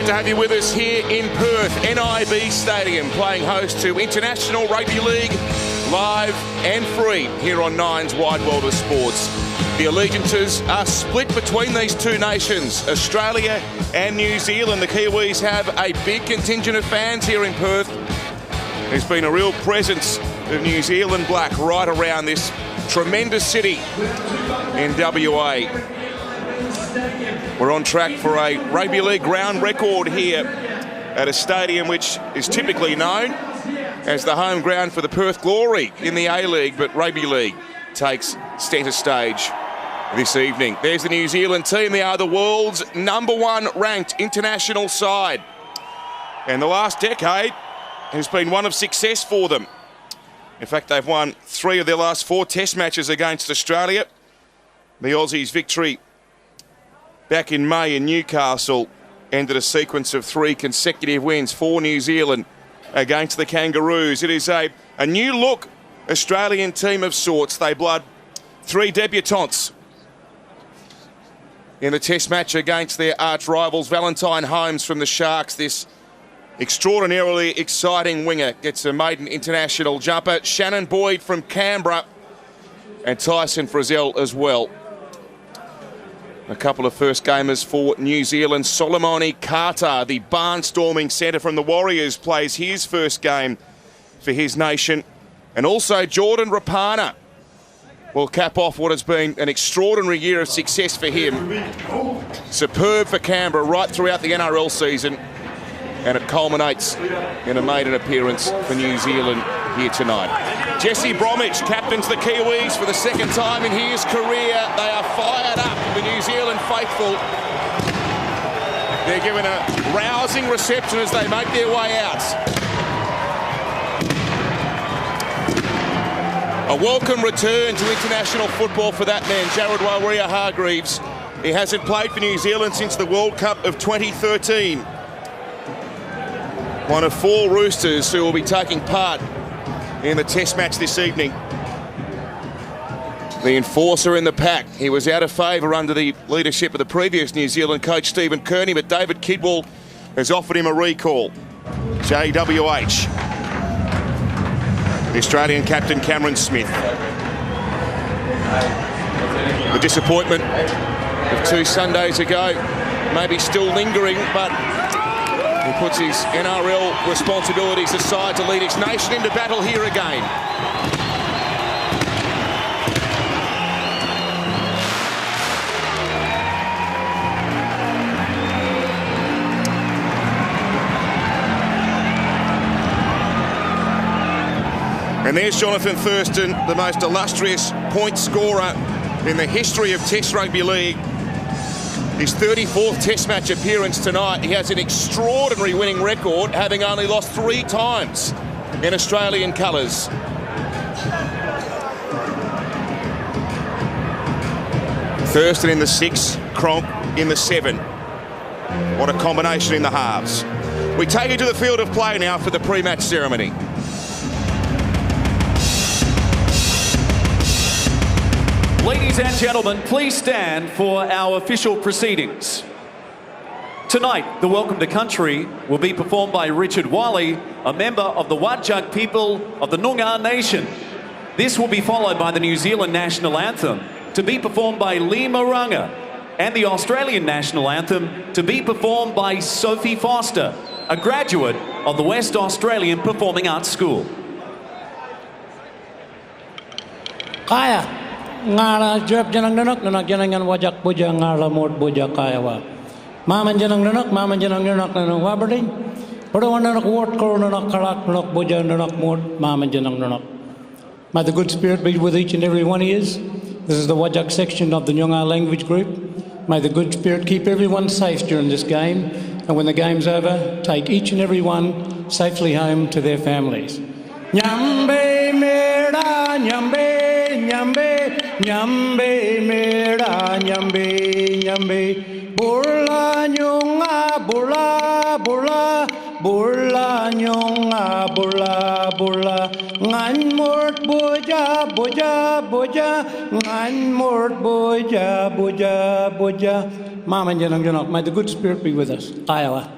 to have you with us here in Perth, NIB Stadium, playing host to International Rugby League, live and free here on Nine's Wide World of Sports. The allegiances are split between these two nations, Australia and New Zealand. The Kiwis have a big contingent of fans here in Perth. There's been a real presence of New Zealand black right around this tremendous city in WA. We're on track for a rugby league ground record here at a stadium which is typically known as the home ground for the Perth Glory in the A-League, but rugby league takes centre stage this evening. There's the New Zealand team. They are the world's #1 ranked international side. And the last decade has been one of success for them. In fact, they've won 3 of their last 4 test matches against Australia. The Aussies' victory back in May in Newcastle ended a sequence of 3 consecutive wins for New Zealand against the Kangaroos. It is a new look Australian team of sorts. They blood 3 debutantes in the test match against their arch rivals. Valentine Holmes from the Sharks, this extraordinarily exciting winger, gets a maiden international jumper. Shannon Boyd from Canberra and Tyson Frizzell as well. A couple of first gamers for New Zealand. Solomone Kata, the barnstorming centre from the Warriors, plays his first game for his nation. And also Jordan Rapana will cap off what has been an extraordinary year of success for him. Superb for Canberra right throughout the NRL season. And it culminates in a maiden appearance for New Zealand here tonight. Jesse Bromwich captains the Kiwis for the second time in his career. They are fired up, the New Zealand faithful. They're given a rousing reception as they make their way out. A welcome return to international football for that man, Jared Waerea-Hargreaves. He hasn't played for New Zealand since the World Cup of 2013. One of 4 Roosters who will be taking part in the test match this evening. The enforcer in the pack. He was out of favour under the leadership of the previous New Zealand coach, Stephen Kearney, but David Kidwell has offered him a recall. JWH. The Australian captain, Cameron Smith. The disappointment of 2 Sundays ago, maybe still lingering, but he puts his NRL responsibilities aside to lead his nation into battle here again. And there's Jonathan Thurston, the most illustrious point scorer in the history of Test Rugby League. His 34th Test match appearance tonight. He has an extraordinary winning record, having only lost 3 times in Australian colours. Thurston in the 6, Cronk in the 7. What a combination in the halves. We take you to the field of play now for the pre-match ceremony. Ladies and gentlemen, please stand for our official proceedings. Tonight, the Welcome to Country will be performed by Richard Wiley, a member of the Wadjuk people of the Noongar Nation. This will be followed by the New Zealand National Anthem, to be performed by Lee Maranga, and the Australian National Anthem, to be performed by Sophie Foster, a graduate of the West Australian Performing Arts School. Kaya. Ngara jawab janang nanak janangan wajak puja ngara mod puja kaya wa maman janang nanak wa berding padawan nanak word kor nanak kalak nanak puja nanak mod maman janang nanak. May the good spirit be with each and every one of you. This is the Wajak section of the Noongar language group. May the good spirit keep everyone safe during this game, and when the game's over, take each and every one safely home to their families. Nyambe mera nyambe nyambe nyambe mera nyambe nyambe burla nyonga burla burla burla nyonga burla burla ngan mort boja boja boja ngan mort boja boja boja. Mama janang janok, may the good spirit be with us. Kaya.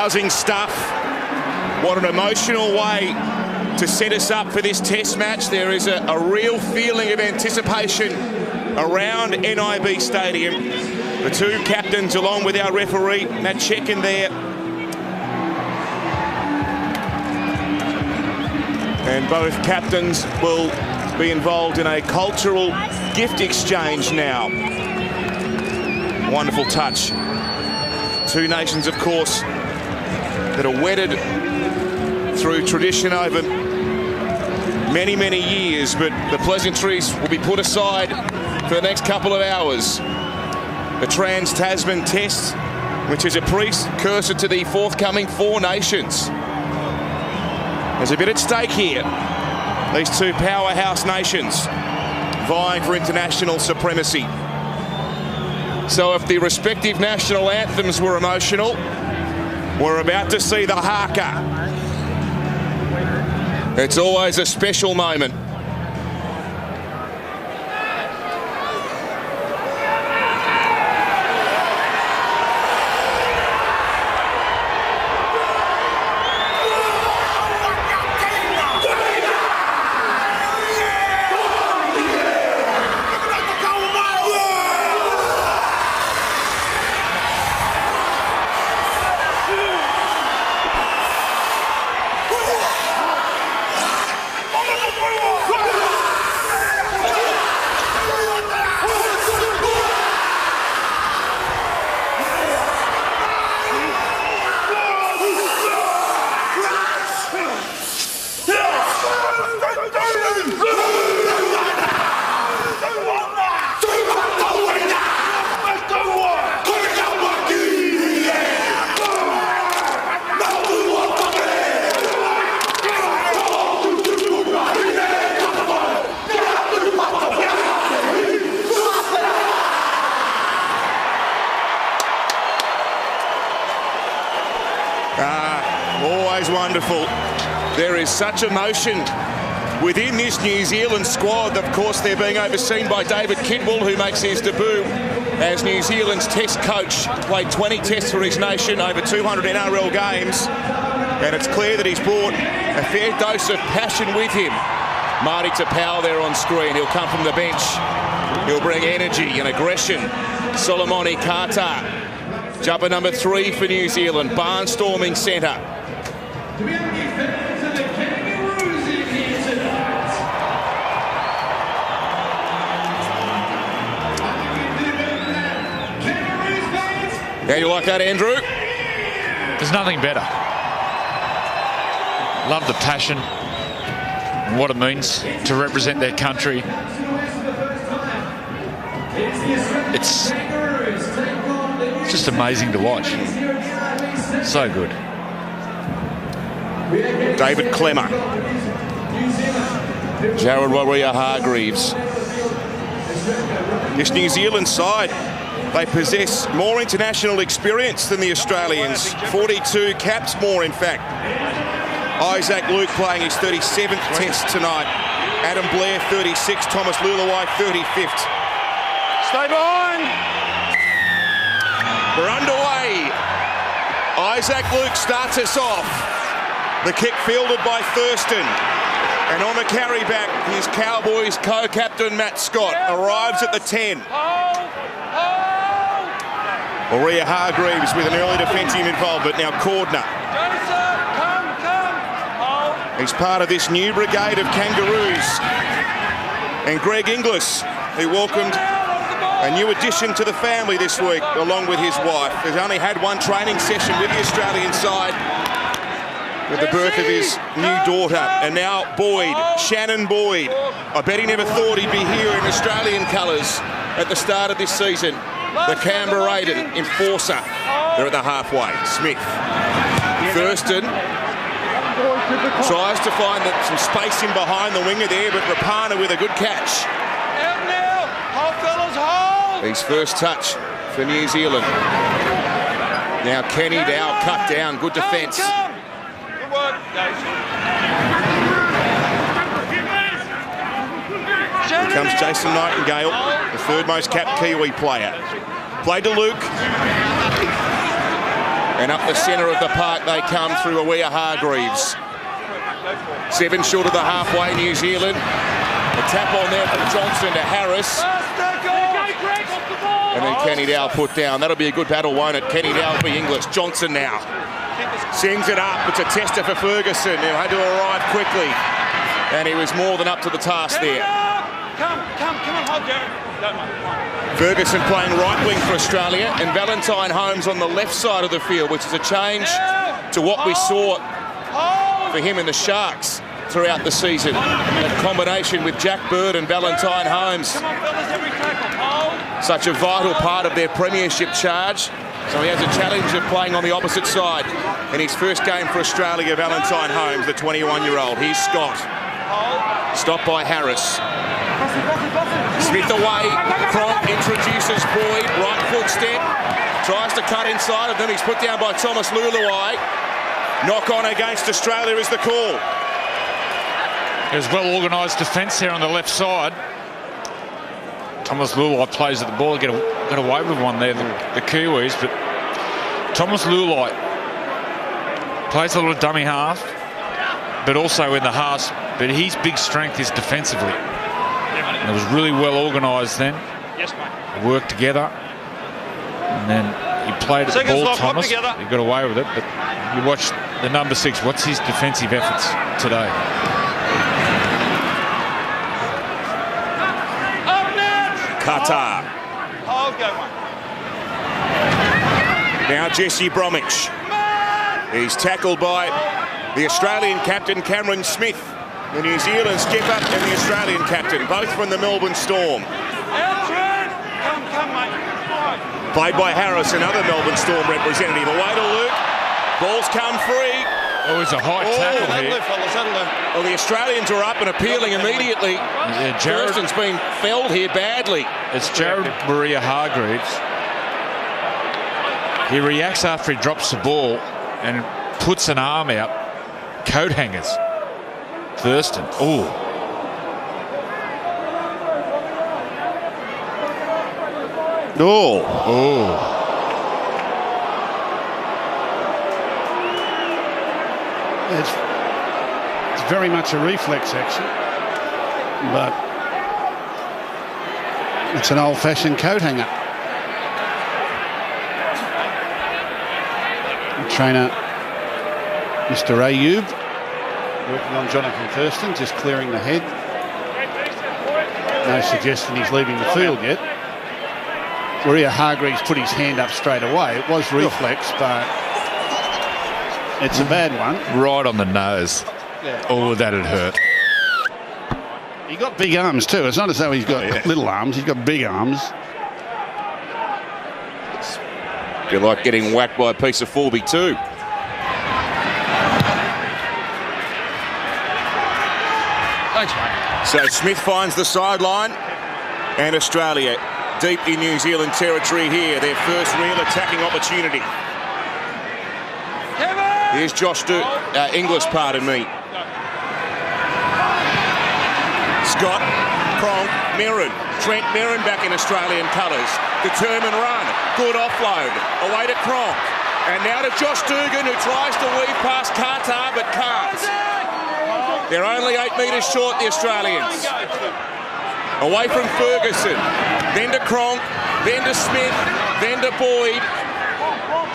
rousing stuff. What an emotional way to set us up for this test match. There is a real feeling of anticipation around NIB Stadium. The two captains, along with our referee, Matt Chekin there. And both captains will be involved in a cultural gift exchange now. Wonderful touch. Two nations, of course, that are wedded through tradition over many, many years, but the pleasantries will be put aside for the next couple of hours. The Trans-Tasman Test, which is a precursor to the forthcoming Four Nations. There's a bit at stake here. These two powerhouse nations vying for international supremacy. So if the respective national anthems were emotional, we're about to see the haka. It's always a special moment. Always wonderful. There is such emotion within this New Zealand squad. Of course, they're being overseen by David Kidwell, who makes his debut as New Zealand's test coach. Played 20 tests for his nation, over 200 NRL games. And it's clear that he's brought a fair dose of passion with him. Marty Tapau there on screen. He'll come from the bench. He'll bring energy and aggression. Solomone Kata, jumper number 3 for New Zealand, barnstorming centre. How you like that, Andrew? There's nothing better. Love the passion and what it means to represent their country. It's just amazing to watch. So good. David Klemmer. Jared Waerea-Hargreaves. This New Zealand side, they possess more international experience than the Australians. 42 caps more, in fact. Isaac Luke playing his 37th test tonight. Adam Blair, 36. Thomas Lulawai, 35th. Stay behind. We're underway. Isaac Luke starts us off. The kick fielded by Thurston. And on the carry back, his Cowboys co-captain Matt Scott arrives at the 10. Waerea-Hargreaves with an early defensive involvement. Now Cordner. He's part of this new brigade of Kangaroos. And Greg Inglis, who welcomed a new addition to the family this week, along with his wife. He's only had one training session with the Australian side with the birth of his new daughter. And now Boyd, Shannon Boyd. I bet he never thought he'd be here in Australian colours at the start of this season. The Canberra-rated enforcer. They're at the halfway. Smith. Thurston tries to find some space in behind the winger there, but Rapana with a good catch. His first touch for New Zealand. Now Kenny Dow cut down. Good defence. Good work, Here comes Jason Nightingale, the third most capped Kiwi player. Play to Luke. And up the centre of the park they come through Awea Hargreaves. 7 short of the halfway, New Zealand. A tap on there from Johnson to Harris. And then Kenny Dow put down. That'll be a good battle, won't it? Kenny Dow will be English. Johnson now sends it up. It's a tester for Ferguson. He'll have to arrive quickly. And he was more than up to the task there. Come on, hold Jeremy. Ferguson playing right wing for Australia, and Valentine Holmes on the left side of the field, which is a change to what we saw for him in the Sharks throughout the season. That combination with Jack Bird and Valentine Holmes. Come on, fellas, every tackle. Hold. Such a vital part of their premiership charge. So he has a challenge of playing on the opposite side. In his first game for Australia, Valentine Holmes, the 21-year-old. Here's Scott. Stopped by Harris. Smith away. Cronk introduces Boyd. Right foot step. Tries to cut inside of them. He's put down by Thomas Luluai. Knock on against Australia is the call. There's well-organised defence here on the left side. Thomas Luluai plays at the ball, get away with one there, the Kiwis, but Thomas Luluai plays a lot of dummy half, but also in the halves, but his big strength is defensively. And it was really well organised then. Yes, mate. They worked together, and then he played at the ball, Thomas. He got away with it, but you watch the number 6, what's his defensive efforts today? Qatar. Hold, go one. Now Jesse Bromwich. He's tackled by the Australian captain Cameron Smith, the New Zealand skipper and the Australian captain, both from the Melbourne Storm. Come, mate. Played by Harris, another Melbourne Storm representative. Away to Luke. Ball's come free. Oh, it's a high tackle here. Well, the Australians are up and appealing immediately. Yeah, Jared, Thurston's been felled here badly. it's Jared Maria Hargreaves. He reacts after he drops the ball and puts an arm out. Coat hangers. Thurston. Oh. Oh. It's very much a reflex action, but it's an old-fashioned coat hanger. The trainer, Mr. Ayub, working on Jonathan Thurston, just clearing the head. No suggestion he's leaving the field yet. Maria Hargreaves put his hand up straight away. It was reflex, but it's a bad one. Right on the nose. Yeah. Oh, that'd hurt. He got big arms too. It's not as though he's got little arms. He's got big arms. You're like getting whacked by a piece of 4B2. Thanks, mate. So Smith finds the sideline, and Australia deep in New Zealand territory here. Their first real attacking opportunity. Here's Josh Inglis, pardon me. Scott, Cronk, Merrin. Trent Merrin back in Australian colours. Determined run. Good offload. Away to Cronk. And now to Josh Dugan, who tries to weave past Qatar but can't. They're only 8 metres short, the Australians. Away from Ferguson. Then to Cronk. Then to Smith. Then to Boyd.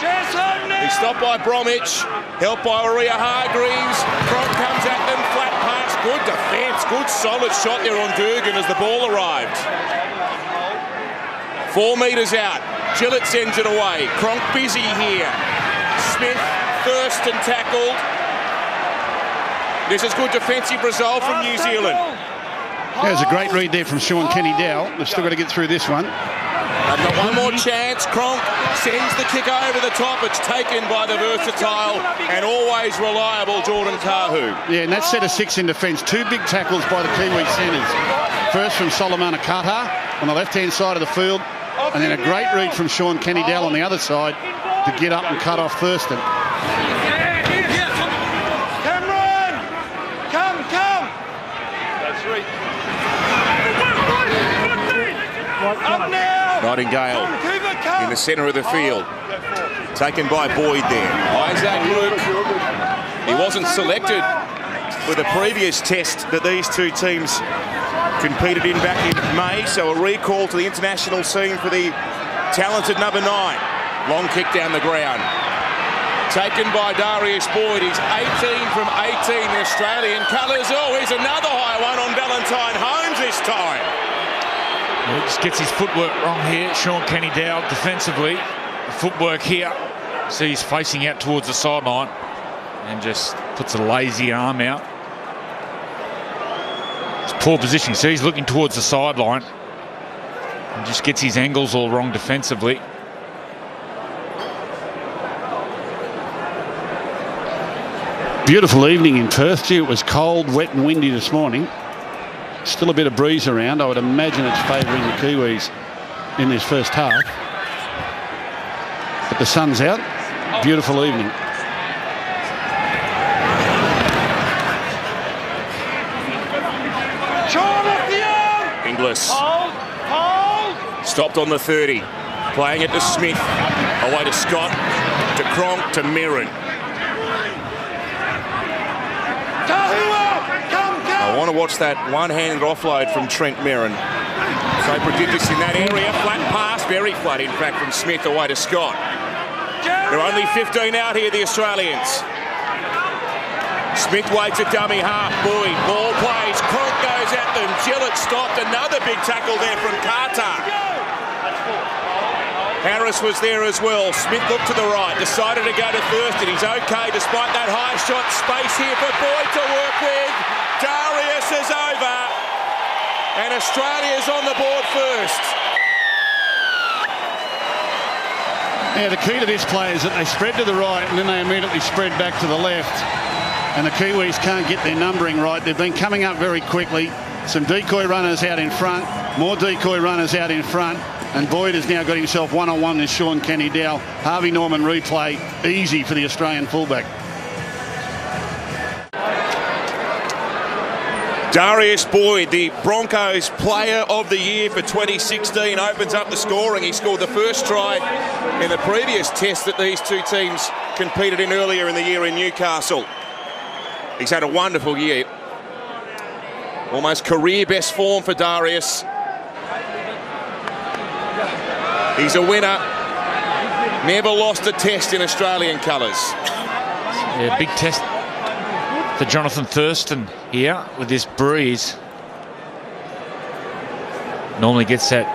He's stopped by Bromwich, helped by Maria Hargreaves. Cronk comes at them, flat pass, good defence, good solid shot there on Dugan as the ball arrived. 4 metres out, Gillett sends it away. Cronk busy here. Smith, Thurston tackled. This is good defensive result from New Zealand. There's a great read there from Sean Kenny Dow. They've still got to get through this one. They've got one more chance. Cronk sends the kick over the top. It's taken by the versatile and always reliable Jordan Kahu. Yeah, and that set of 6 in defence. 2 big tackles by the Kiwi centres. First from Solomona Qatar on the left-hand side of the field, and then a great read from Sean Kenny Dow on the other side to get up and cut off Thurston. Cameron! Come! That's right. Up now! Nightingale in the centre of the field. Taken by Boyd there. Isaac Luke. He wasn't selected for the previous test that these two teams competed in back in May, so a recall to the international scene for the talented number 9. Long kick down the ground. Taken by Darius Boyd. He's 18 from 18 in Australian colours. Oh, here's another high one on Valentine Holmes this time. He just gets his footwork wrong here. Sean Kenny Dowell defensively. The footwork here. See, he's facing out towards the sideline and just puts a lazy arm out. It's poor positioning. See, he's looking towards the sideline and just gets his angles all wrong defensively. Beautiful evening in Perth. Gee, it was cold, wet and windy this morning. Still a bit of breeze around. I would imagine it's favouring the Kiwis in this first half. But the sun's out. Beautiful evening. Inglis. Stopped on the 30. Playing it to Smith. Away to Scott. To Cronk. To Mirren. I want to watch that one-handed offload from Trent Mirren. So prodigious in that area. Flat pass. Very flat, in fact, from Smith away to Scott. There are only 15 out here, the Australians. Smith waits a dummy half. Boyd. Ball plays. Cronk goes at them. Gillett stopped. Another big tackle there from Carter. Harris was there as well. Smith looked to the right. Decided to go to Thurston. He's okay despite that high shot. Space here for Boyd to work with. Darius is over. And Australia's on the board first. Yeah, the key to this play is that they spread to the right and then they immediately spread back to the left. And the Kiwis can't get their numbering right. They've been coming up very quickly. Some decoy runners out in front. More decoy runners out in front. And Boyd has now got himself one-on-one with Sean Kenny Dowell. Harvey Norman replay easy for the Australian fullback. Darius Boyd, the Broncos Player of the Year for 2016, opens up the scoring. He scored the first try in the previous test that these two teams competed in earlier in the year in Newcastle. He's had a wonderful year. Almost career best form for Darius. He's a winner. Never lost a test in Australian colours. Yeah, big test for Jonathan Thurston here with this breeze. Normally gets that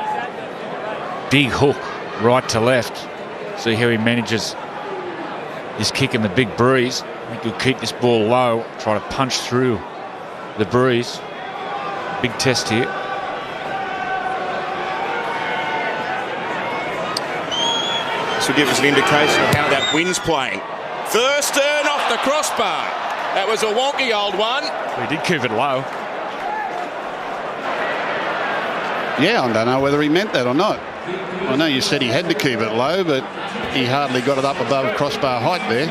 big hook right to left. See how he manages his kick in the big breeze. He could keep this ball low, try to punch through the breeze. Big test here. This will give us an indication of how that wind's playing. Thurston off the crossbar. That was a wonky old one. He did keep it low. Yeah, I don't know whether he meant that or not. I know you said he had to keep it low, but he hardly got it up above crossbar height there.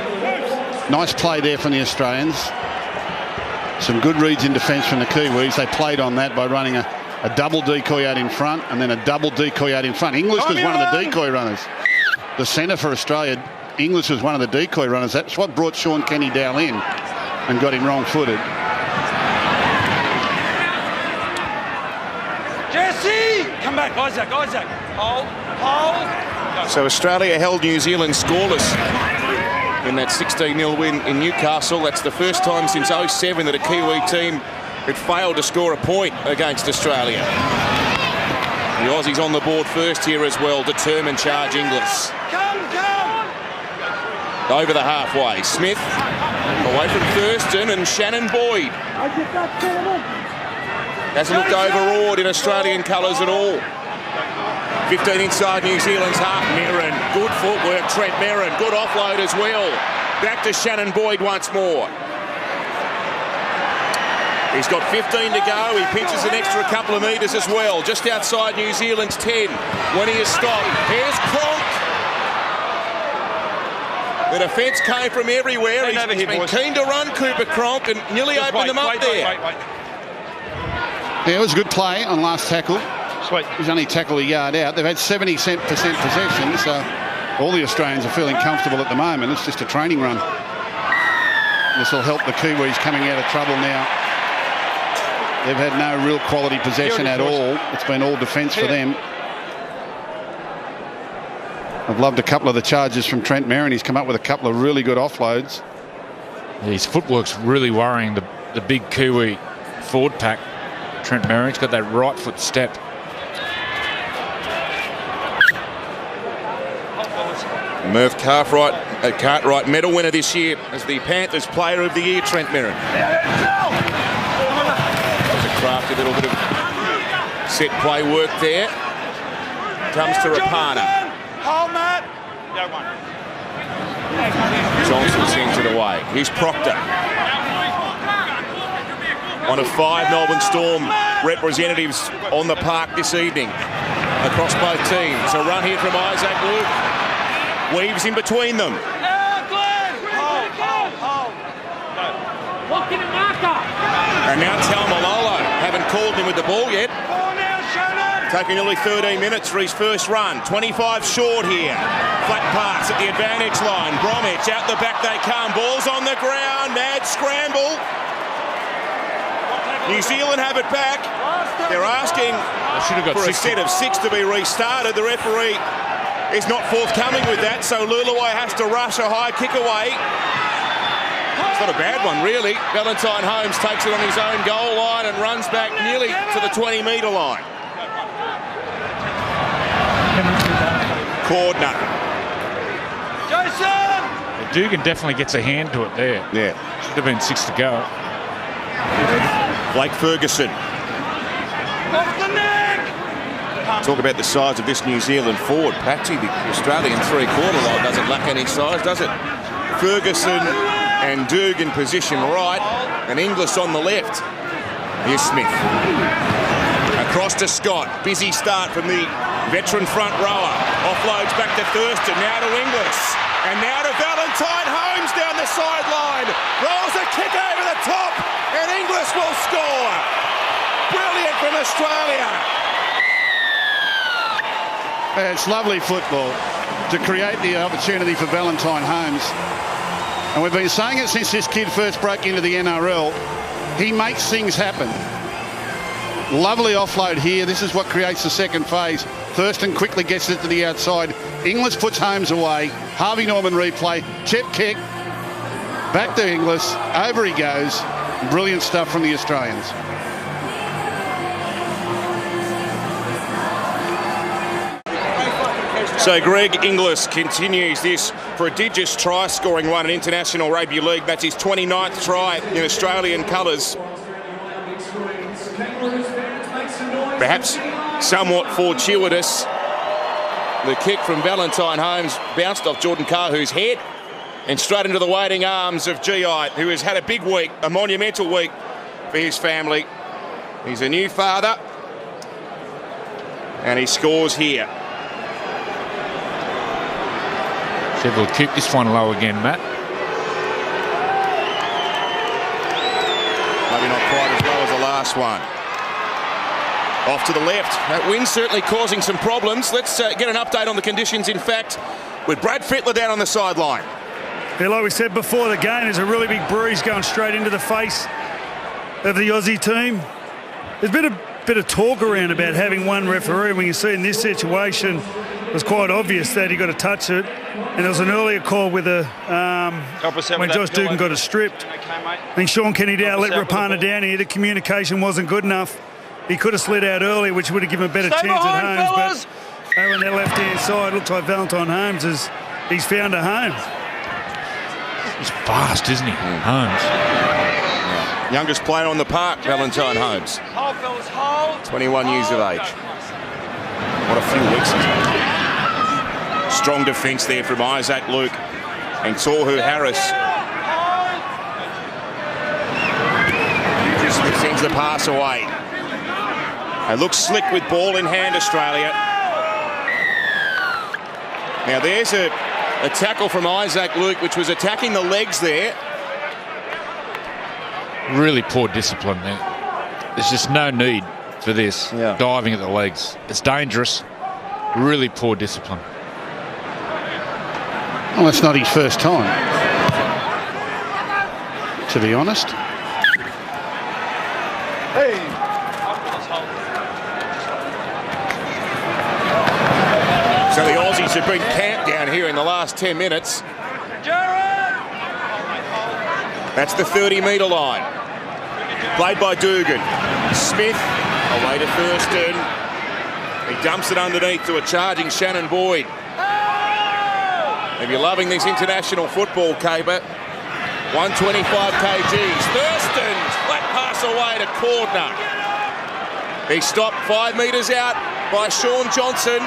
Nice play there from the Australians. Some good reads in defence from the Kiwis. They played on that by running a double decoy out in front and then a double decoy out in front. Inglis was one of the decoy runners. The centre for Australia, Inglis was one of the decoy runners. That's what brought Sean Kenny Dowell in and got him wrong-footed. Jesse! Come back, Isaac. Hold. So Australia held New Zealand scoreless in that 16-0 win in Newcastle. That's the first time since 2007 that a Kiwi team had failed to score a point against Australia. The Aussies on the board first here as well. Determined charge Inglis. Come! Over the halfway. Smith away from Thurston and Shannon Boyd. Hasn't looked overawed in Australian colours at all. 15 inside New Zealand's half. Mirren. Good footwork. Trent Mirren. Good offload as well. Back to Shannon Boyd once more. He's got 15 to go. He pinches an extra couple of metres as well. Just outside New Zealand's 10 when he is stopped. Here's Cronk. The defence came from everywhere. He's been keen to run Cooper Cronk and nearly opened them up there. Yeah, it was a good play on last tackle. Sweet. He's only tackled a yard out. They've had 70% possession, so all the Australians are feeling comfortable at the moment. It's just a training run. This will help the Kiwis coming out of trouble now. They've had no real quality possession at all. It's been all defence for them. I've loved a couple of the charges from Trent Merrin. He's come up with a couple of really good offloads. His footwork's really worrying the big Kiwi forward pack. Trent Merrin's got that right foot step. Murph Cartwright medal winner this year as the Panthers Player of the Year, Trent Merrin. There's a crafty little bit of set play work there. Comes to Rapana. Hold, Matt. Go one. Johnson sends it away. Here's Proctor. One of 5 Melbourne Storm representatives on the park this evening across both teams. A run here from Isaac Luke. Weaves in between them. Hold. And now Taumalolo. Haven't called him with the ball yet. Taking nearly 13 minutes for his first run. 25 short here. Flat pass at the advantage line. Bromwich out the back they come. Ball's on the ground. Mad scramble. New Zealand have it back. They're asking for a set of 6 to be restarted. The referee is not forthcoming with that, so Luluai has to rush a high kick away. It's not a bad one, really. Valentine Holmes takes it on his own goal line and runs back nearly to the 20-metre line. Cordner. Jason! Dugan definitely gets a hand to it there. Yeah. Should have been 6 to go. Blake Ferguson. Off the neck! Talk about the size of this New Zealand forward. Patsy, the Australian three-quarter line, doesn't lack any size, does it? Ferguson and Dugan position right, and Inglis on the left. Here's Smith. Across to Scott. Busy start from the veteran front rower. Offloads back to Thurston, now to Inglis. And now to Valentine Holmes down the sideline. Rolls a kick over the top, and Inglis will score. Brilliant from Australia. It's lovely football to create the opportunity for Valentine Holmes. And we've been saying it since this kid first broke into the NRL. He makes things happen. Lovely offload here. This is what creates the second phase. Thurston quickly gets it to the outside. Inglis puts Holmes away. Harvey Norman replay. Chip kick. Back to Inglis. Over he goes. Brilliant stuff from the Australians. So Greg Inglis continues this prodigious try-scoring run in International Rugby League. That's his 29th try in Australian colours. Perhaps somewhat fortuitous. The kick from Valentine Holmes bounced off Jordan Kahu's head and straight into the waiting arms of Gi, who has had a big week, a monumental week for his family. He's a new father, and he scores here. See if we'll keep this one low again, Matt. Maybe not quite as low as the last one. Off to the left. That wind's certainly causing some problems. Let's get an update on the conditions, in fact, with Brad Fittler down on the sideline. Yeah, like we said before the game, there's a really big breeze going straight into the face of the Aussie team. There's been a bit of talk around about having one referee. When you see in this situation, it was quite obvious that he got to touch it. And there was an earlier call with when Josh Dugan got it stripped. I think Sean Kenny-Dowell let Rapana down here. The communication wasn't good enough. He could have slid out early, which would have given a better chance at Holmes. But over on that left-hand side, looks like Valentine Holmes he's found a home. He's fast, isn't he? Holmes. Yeah. Youngest player on the park, Valentine Holmes. Hold, fellas, hold. 21 years of age. What a few weeks he's had. Strong defence there from Isaac Luke and Tohu Harris. Smith sends the pass away. They look slick with ball in hand, Australia. Now there's a tackle from Isaac Luke, which was attacking the legs there. Really poor discipline there. There's just no need for this, diving at the legs. It's dangerous. Really poor discipline. Well, that's not his first time, to be honest. So the Aussies have been camped down here in the last 10 minutes. That's the 30-metre line. Played by Dugan. Smith away to Thurston. He dumps it underneath to a charging Shannon Boyd. If you're loving this international football caper, 125 kgs. Thurston, flat pass away to Cordner. He stopped 5 metres out by Sean Johnson.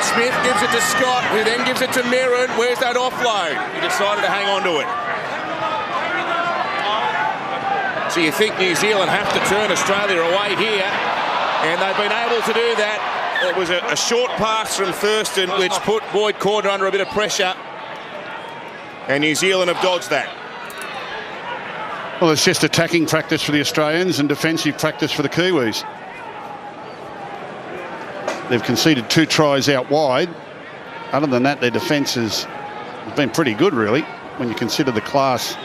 Smith gives it to Scott, who then gives it to Merrin. Where's that offload? He decided to hang on to it. So you think New Zealand have to turn Australia away here, and they've been able to do that. It was a short pass from Thurston, which put Boyd Cordner under a bit of pressure, and New Zealand have dodged that. Well, it's just attacking practice for the Australians and defensive practice for the Kiwis. They've conceded 2 tries out wide. Other than that, their defence has been pretty good, really, when you consider the class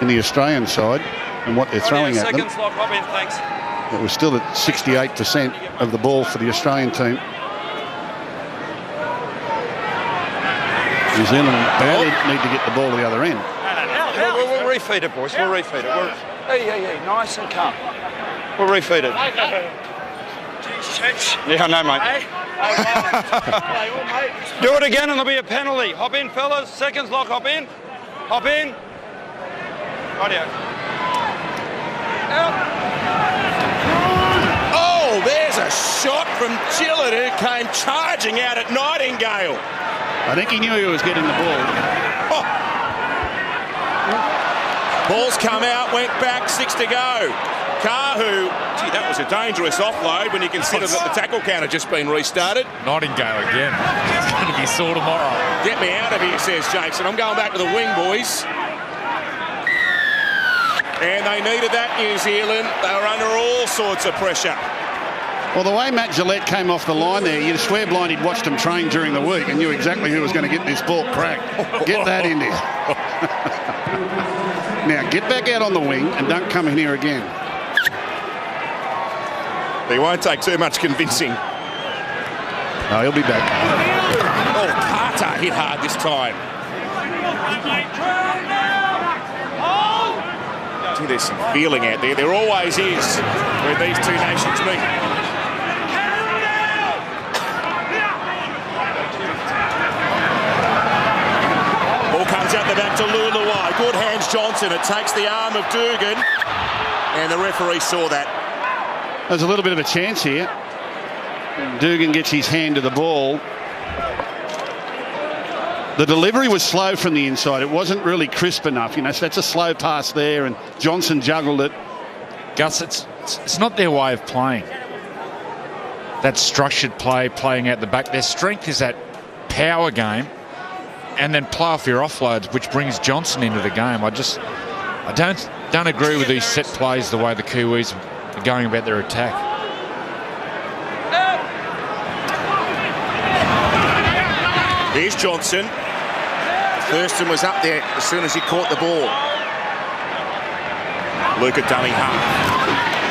in the Australian side and what they're throwing at them. It was still at 68% of the ball for the Australian team. New Zealand badly need to get the ball to the other end. We'll refeed it, boys. We'll refeed it. Hey, nice and calm. We'll refeed it. Yeah, I know, mate. Do it again and there'll be a penalty. Hop in, fellas. Seconds lock, hop in. Hop in. Rightio. Oh, there's a shot from Gillett, who came charging out at Nightingale. I think he knew he was getting the ball. Oh. Ball's come out, went back, 6 to go. Kahu, gee, that was a dangerous offload when you consider that the tackle count had just been restarted. Nightingale again. It's going to be sore tomorrow. Get me out of here, says Jason. I'm going back to the wing, boys. And they needed that, New Zealand. They were under all sorts of pressure. Well, the way Matt Gillett came off the line there, you'd swear blind he'd watched him train during the week and knew exactly who was going to get this ball cracked. Get that in there. Now, get back out on the wing and don't come in here again. He won't take too much convincing. No, he'll be back. Oh, Carter hit hard this time. Gee, there's some feeling out there. There always is when these two nations meet. Ball comes out the back to Luluai. Good hands, Johnson. It takes the arm of Dugan, and the referee saw that. There's a little bit of a chance here. Dugan gets his hand to the ball. The delivery was slow from the inside. It wasn't really crisp enough, you know, so that's a slow pass there, and Johnson juggled it. Gus, it's not their way of playing. That structured play, playing out the back. Their strength is that power game, and then play off your offloads, which brings Johnson into the game. I don't agree with these set plays the way the Kiwis are going about their attack. Here's Johnson. Thurston was up there as soon as he caught the ball. Luca dummy half.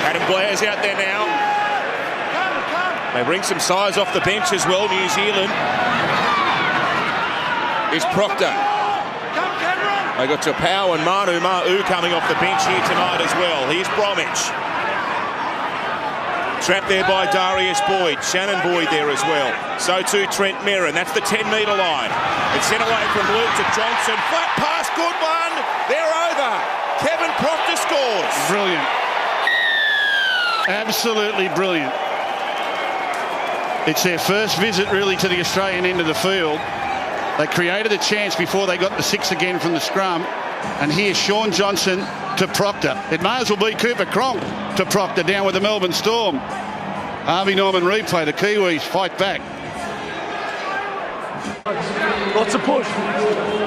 Adam Blair's out there now. They bring some size off the bench as well, New Zealand. Here's Proctor. They got Tapau and Manu Ma'u coming off the bench here tonight as well. Here's Bromwich. Trapped there by Darius Boyd. Shannon Boyd there as well. So too Trent Merrin. That's the 10-metre line. It's sent away from Luke to Johnson. Flat pass, good one. They're over. Kevin Proctor scores. Brilliant. Absolutely brilliant. It's their first visit really to the Australian end of the field. They created a chance before they got the 6 again from the scrum. And here's Sean Johnson to Proctor. It may as well be Cooper Cronk to Proctor down with the Melbourne Storm. Harvey Norman replay. The Kiwis fight back. Lots of push.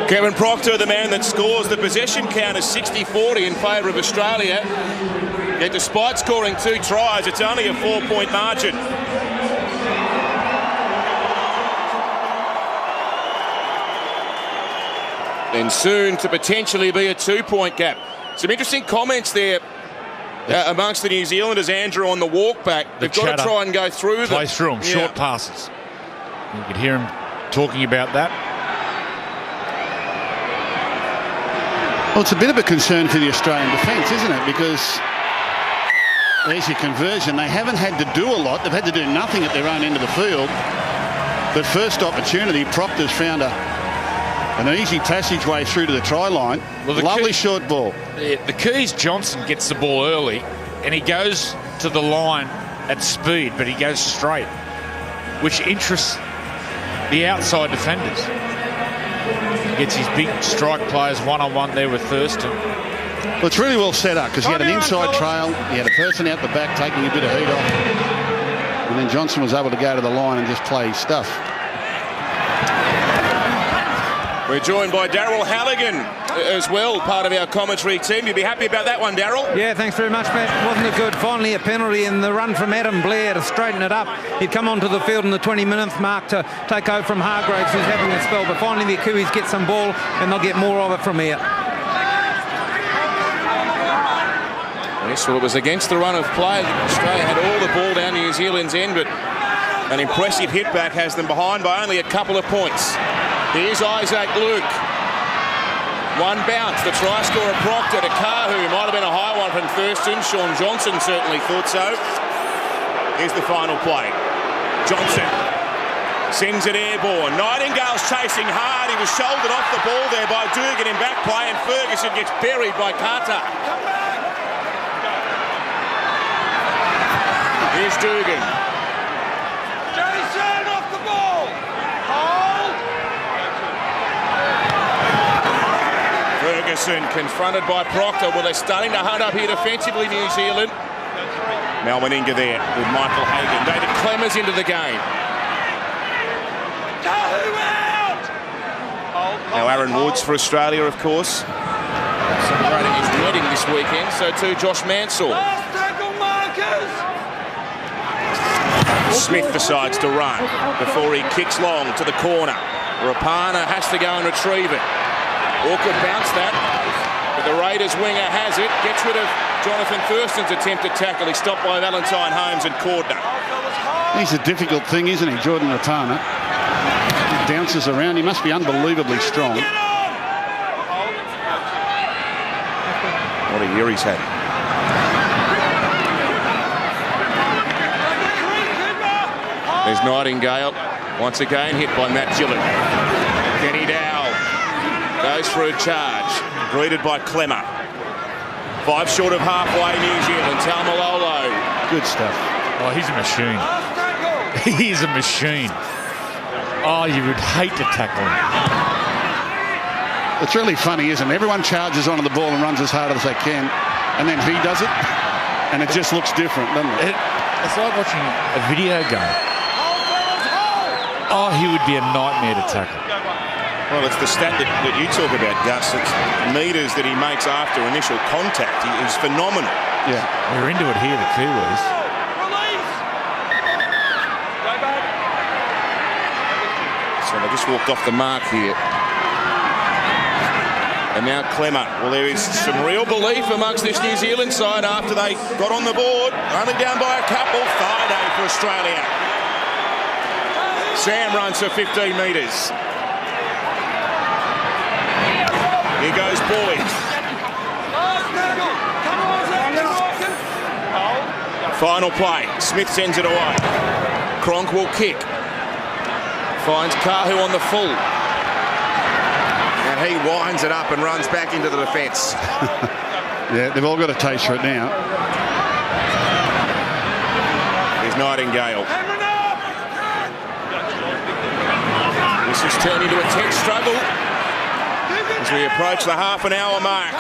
Kevin Proctor, the man that scores. The possession count is 60-40 in favour of Australia. Yet despite scoring 2 tries, it's only a 4-point margin. And soon to potentially be a 2-point gap. Some interesting comments there amongst the New Zealanders, Andrew, on the walk back. They've got to try and go through them. Play through them, short passes. You could hear him talking about that. Well, it's a bit of a concern for the Australian defence, isn't it? Because there's your conversion. They haven't had to do a lot. They've had to do nothing at their own end of the field. But first opportunity, Proctor's found an easy passageway through to the try line. Well, lovely short ball. The key is Johnson gets the ball early and he goes to the line at speed, but he goes straight, which interests the outside defenders. He gets his big strike players one-on-one there with Thurston. Well, it's really well set up because he had an inside trail. He had a person out the back taking a bit of heat off. And then Johnson was able to go to the line and just play his stuff. We're joined by Daryl Halligan as well, part of our commentary team. You'd be happy about that one, Daryl? Yeah, thanks very much, Matt. Wasn't it good? Finally a penalty and the run from Adam Blair to straighten it up. He'd come onto the field in the 20-minute mark to take over from Hargraves, who's having a spell. But finally the Kiwis get some ball and they'll get more of it from here. Yes, well, it was against the run of play. Australia had all the ball down New Zealand's end, but an impressive hit back has them behind by only a couple of points. Here's Isaac Luke. One bounce. The try scorer Proctor to Kahu. Might have been a high one from Thurston. Sean Johnson certainly thought so. Here's the final play. Johnson sends it airborne. Nightingale's chasing hard. He was shouldered off the ball there by Dugan in back play, and Ferguson gets buried by Carter. Here's Dugan. Jason off the ball. Hold. Ferguson confronted by Proctor. Well, they're starting to hunt up here defensively, New Zealand. Malmaninga there with Michael Hagan. David Clemmers into the game. Now Aaron Woods for Australia, of course. Celebrating his wedding this weekend. So too Josh Mansell. Last tackle markers. Smith decides to run before he kicks long to the corner. Rapana has to go and retrieve it. Awkward bounce that, but the Raiders winger has it. Gets rid of Jonathan Thurston's attempted tackle. He's stopped by Valentine Holmes and Cordner. He's a difficult thing, isn't he, Jordan Rapana? He bounces around. He must be unbelievably strong. What a year he's had. There's Nightingale, once again hit by Matt Gillett. Kenny Dowell goes for a charge, greeted by Clemmer. 5 short of halfway, New Zealand. Taumalolo. Good stuff. Oh, he's a machine. He's a machine. Oh, you would hate to tackle him. It's really funny, isn't it? Everyone charges onto the ball and runs as hard as they can, and then he does it, and it just looks different, doesn't it? It's like watching a video game. Oh, he would be a nightmare to tackle. Well, it's the stat that you talk about, Gus. It's metres that he makes after initial contact. He's phenomenal. Yeah. We're into it here, the Kiwis. So they just walked off the mark here. And now Clemmer. Well, there is some real belief amongst this New Zealand side after they got on the board. Only down by a couple. Thigh day for Australia. Sam runs for 15 metres. Here goes Boyd. Final play. Smith sends it away. Cronk will kick. Finds Kahu on the full. And he winds it up and runs back into the defence. Yeah, they've all got a taste for it now. Here's Nightingale. This has turned into a tense struggle as we approach the half-an-hour mark.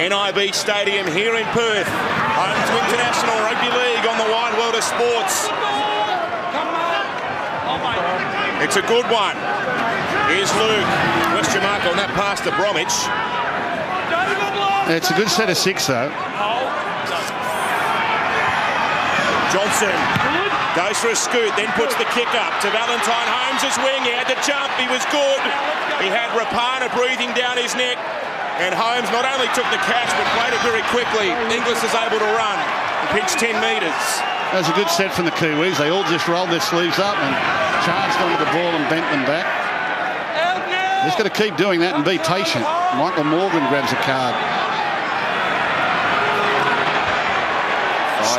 NIB Stadium here in Perth, home to International Rugby League on the wide world of sports. It's a good one. Here's Luke. Question mark on that pass to Bromwich. It's a good set of 6, though. Johnson goes for a scoot, then puts the kick up to Valentine Holmes' wing. He had the jump, he was good. He had Rapana breathing down his neck. And Holmes not only took the catch, but played it very quickly. Inglis is able to run and pitch 10 metres. That was a good set from the Kiwis. They all just rolled their sleeves up and charged onto the ball and bent them back. Just got to keep doing that and be patient. Michael Morgan grabs a card.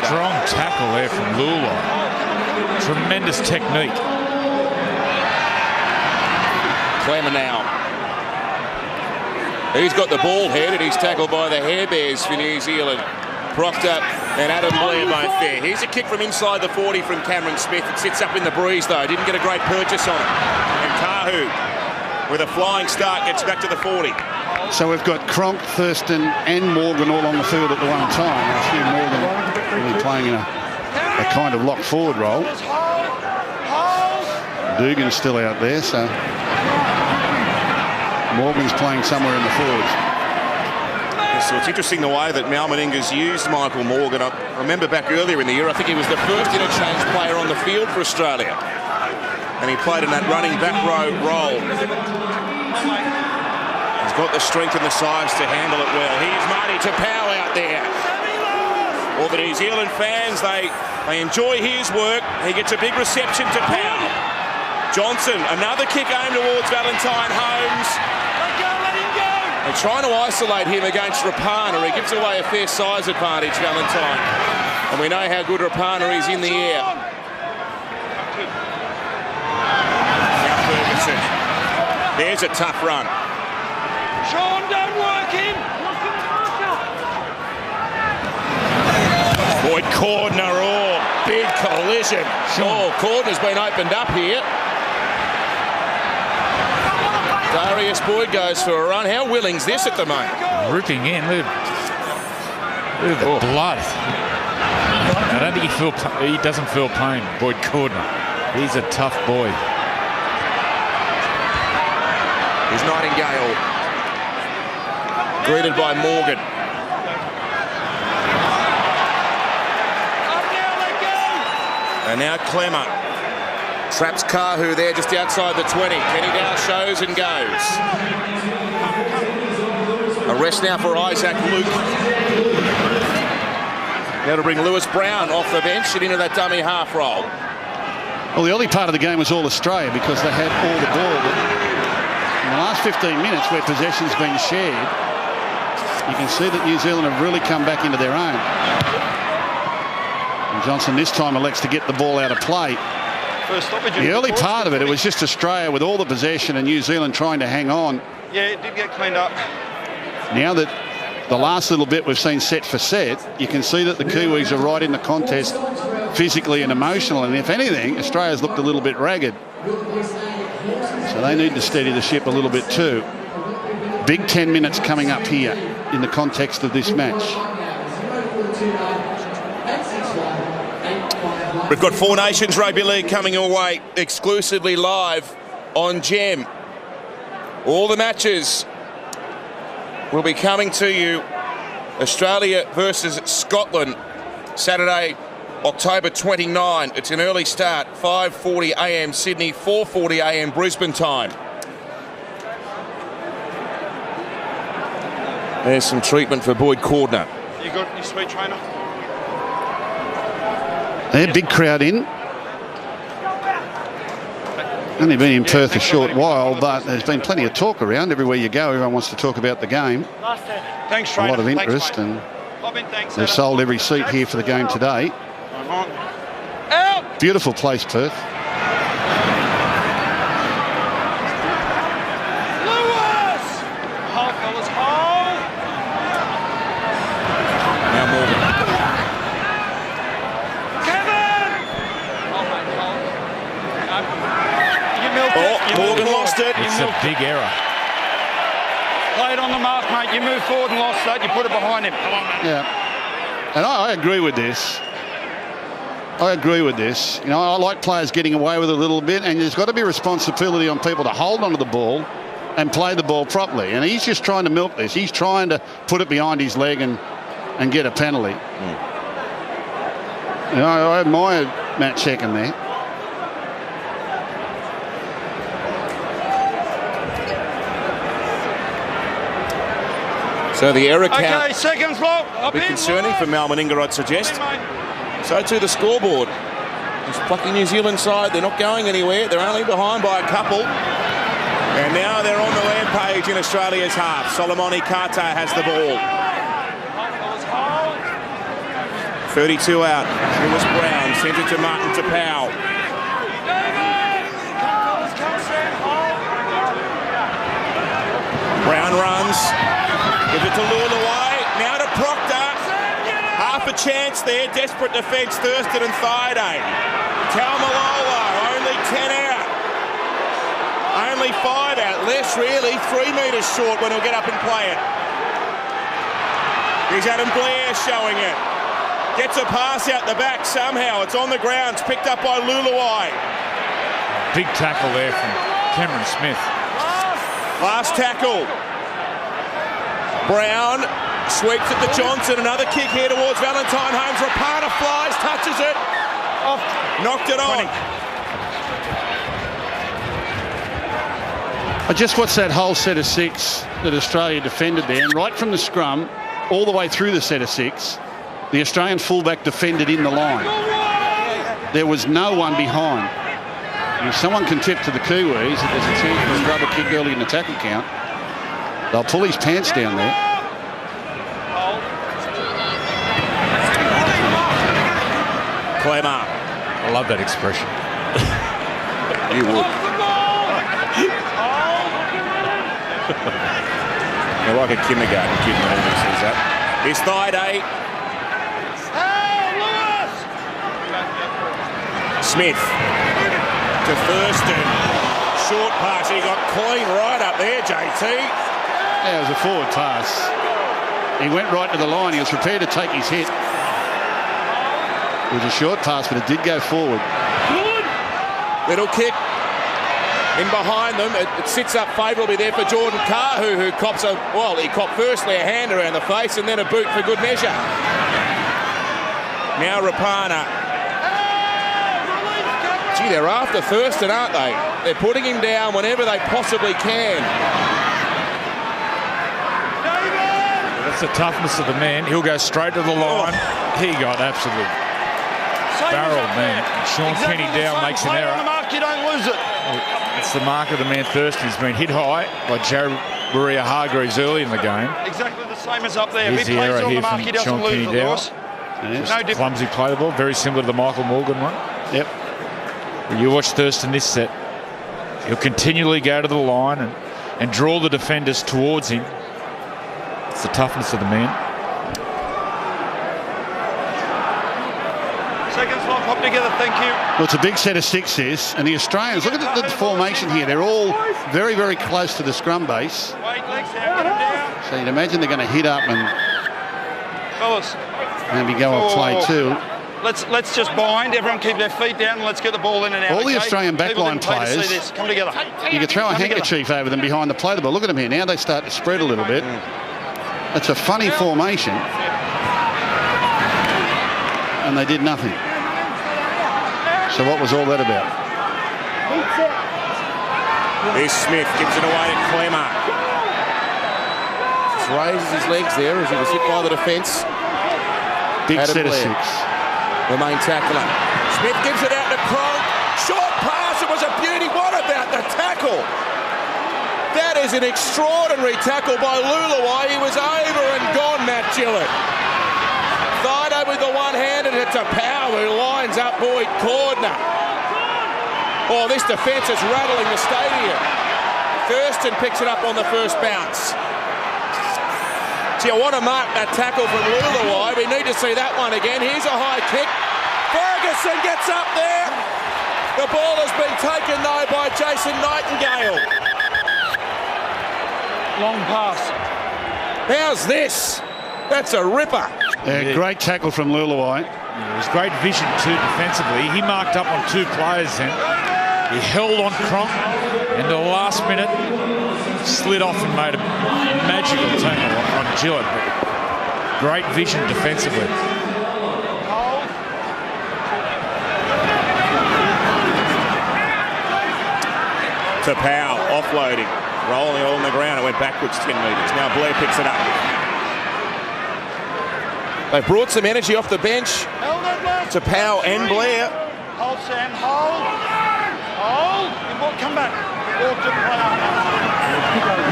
Strong tackle there from Lula. Tremendous technique. Clemmer now. He's got the ball headed. He's tackled by the Hair Bears for New Zealand. Proctor and Adam Blair both there. Here's a kick from inside the 40 from Cameron Smith. It sits up in the breeze though. Didn't get a great purchase on it. And Kahu with a flying start gets back to the 40. So we've got Cronk, Thurston and Morgan all on the field at the one time. I see Morgan really playing in a kind of lock forward role. Dugan's still out there, so Morgan's playing somewhere in the forwards. So it's interesting the way that Mal Meninga's used Michael Morgan. I remember back earlier in the year, I think he was the first interchange player on the field for Australia. And he played in that running back row role. He's got the strength and the size to handle it well. Here's Marty Tapau out there. All the New Zealand fans, they enjoy his work. He gets a big reception to Powell. Johnson, another kick aimed towards Valentine Holmes. They're trying to isolate him against Rapana. He gives away a fair size advantage, Valentine. And we know how good Rapana is in the air. Now Ferguson. There's a tough run. Sean, don't work him. Boyd Cordner, oh, big collision. Oh, Cordner's been opened up here. Darius Boyd goes for a run. How willing's this at the moment? Ripping in. Look at the blood. I don't think he doesn't feel pain, Boyd Cordner. He's a tough boy. Here's Nightingale. Greeted by Morgan. And now Clemmer. Traps Kahu there just outside the 20. Kenny Dow shows and goes. A rest now for Isaac Luke. Now to bring Lewis Brown off the bench and into that dummy half roll. Well, the early part of the game was all Australia because they had all the ball. But in the last 15 minutes where possession's been shared, you can see that New Zealand have really come back into their own. And Johnson this time elects to get the ball out of play. The early part of it was just Australia with all the possession and New Zealand trying to hang on. Yeah, it did get cleaned up. Now that the last little bit we've seen set for set, you can see that the Kiwis are right in the contest physically and emotionally. And if anything, Australia's looked a little bit ragged. So they need to steady the ship a little bit too. Big 10 minutes coming up here in the context of this match. We've got Four Nations Rugby League coming your way exclusively live on Gem. All the matches will be coming to you. Australia versus Scotland, Saturday, October 29. It's an early start, 5:40 a.m. Sydney, 4:40 a.m. Brisbane time. There's some treatment for Boyd Cordner. You got your sweet trainer? Their big crowd in. Only been in Perth a short while, but there's been plenty of talk around. Everywhere you go, everyone wants to talk about the game. Thanks, A trainer. lot of interest, Thanks, and they've sold every seat here for the game today. Out! Beautiful place, Perth. Lewis! Hold, fellas, hold! Now Morgan. Kevin! You milked it. You Morgan moved lost forward. it. It's a big error. Play it on the mark, mate. You move forward and lost that. You put it behind him. Come on, mate. Yeah. And I agree with this. I agree with this. You know, I like players getting away with it a little bit, and there's got to be responsibility on people to hold onto the ball and play the ball properly. And he's just trying to milk this. He's trying to put it behind his leg and get a penalty. I admire Matt Checkham there. So the error count. Okay, seconds lock. A bit concerning for Mal Meninga, I'd suggest. So too the scoreboard. He's plucking New Zealand side. They're not going anywhere. They're only behind by a couple. And now they're on the rampage in Australia's half. Solomone Kata has the ball. 32 out. Lewis Brown sends it to Martin Tapau. Brown runs. Gives it to Lulawai. Now to Proctor. Half a chance there. Desperate defence. Thurston and Thaiday. Taumalolo. Only 10 out. Only 5 out. Less really. 3 metres short when he'll get up and play it. Here's Adam Blair showing it. Gets a pass out the back somehow. It's on the ground. It's picked up by Lulawai. Big tackle there from Cameron Smith. Last tackle. Brown sweeps it to Johnson. Another kick here towards Valentine Holmes. Rapana flies, touches it. Oh, knocked it on. I just watched that whole set of 6 that Australia defended there, and right from the scrum all the way through the set of 6, the Australian fullback defended in the line. There was no one behind. And if someone can tip to the Kiwis, if there's a chance for a rubber kick early in the tackle count, they'll pull his pants down there. Clemmer. I love that expression. You would. You're like a kindergarten kid when he says that. Here's Thaiday. Smith to Thurston. Short pass. He got clean right up there, JT. Yeah, it was a forward pass. He went right to the line. He was prepared to take his hit. It was a short pass, but it did go forward. Little kick in behind them. It sits up favourably there for Jordan Carr, who cops a... Well, he copped firstly a hand around the face and then a boot for good measure. Now Rapana. Gee, they're after Thurston, aren't they? They're putting him down whenever they possibly can. That's the toughness of the man. He'll go straight to the line. He got absolute barrel, man. Sean Kenny Dow makes an error. On the mark, you don't lose it. It's the mark of the man Thurston. He's been hit high by Joe Maria Hargreaves early in the game. Exactly the same as up there. Here's the error on here the mark, from he doesn't Sean lose Kenny it, Dow. Lewis. No different. Clumsy play the ball, very similar to the Michael Morgan one. Yep. But you watch Thurston this set. He'll continually go to the line and draw the defenders towards him. It's the toughness of the man. Seconds lock, hop together, thank you. Well, it's a big set of 6 this, and the Australians, look at the formation here. They're all very, very close to the scrum base. Wait, legs down, get him down. So you'd imagine they're going to hit up and Fellas. maybe go on play too. Let's just bind. Everyone keep their feet down and let's get the ball in and out. All the okay? Australian People backline didn't pay to see players, this. Come together. you could throw a Come together. handkerchief over them behind the play the ball. Look at them here. Now they start to spread a little bit. It's a funny formation. And they did nothing. So what was all that about? Here's Smith, gives it away to Clemmer. Just raises his legs there as he was hit by the defence. Big Adam set of Blair, 6. the main tackler. Smith gives it out to Cronk. Short pass, it was a beauty. What about the tackle? That is an extraordinary tackle by Lulawai. He was over and gone, Matt Gillett. Thaiday with the one-handed hit to Powell, who lines up Boyd Cordner. Oh, this defence is rattling the stadium. Thurston picks it up on the first bounce. Gee, I want to mark that tackle from Lulawai. We need to see that one again. Here's a high kick. Ferguson gets up there. The ball has been taken, though, by Jason Nightingale. Long pass. How's this? That's a ripper. Great tackle from Lulawai. It was great vision too defensively. He marked up on 2 players then. He held on Cronk and the last minute slid off and made a magical tackle on Gillett. But great vision defensively. To Powell, offloading, rolling on the ground. It went backwards 10 metres. Now Blair picks it up. They've brought some energy off the bench to Powell and Blair. Hold, Sam, hold. Hold. Come back.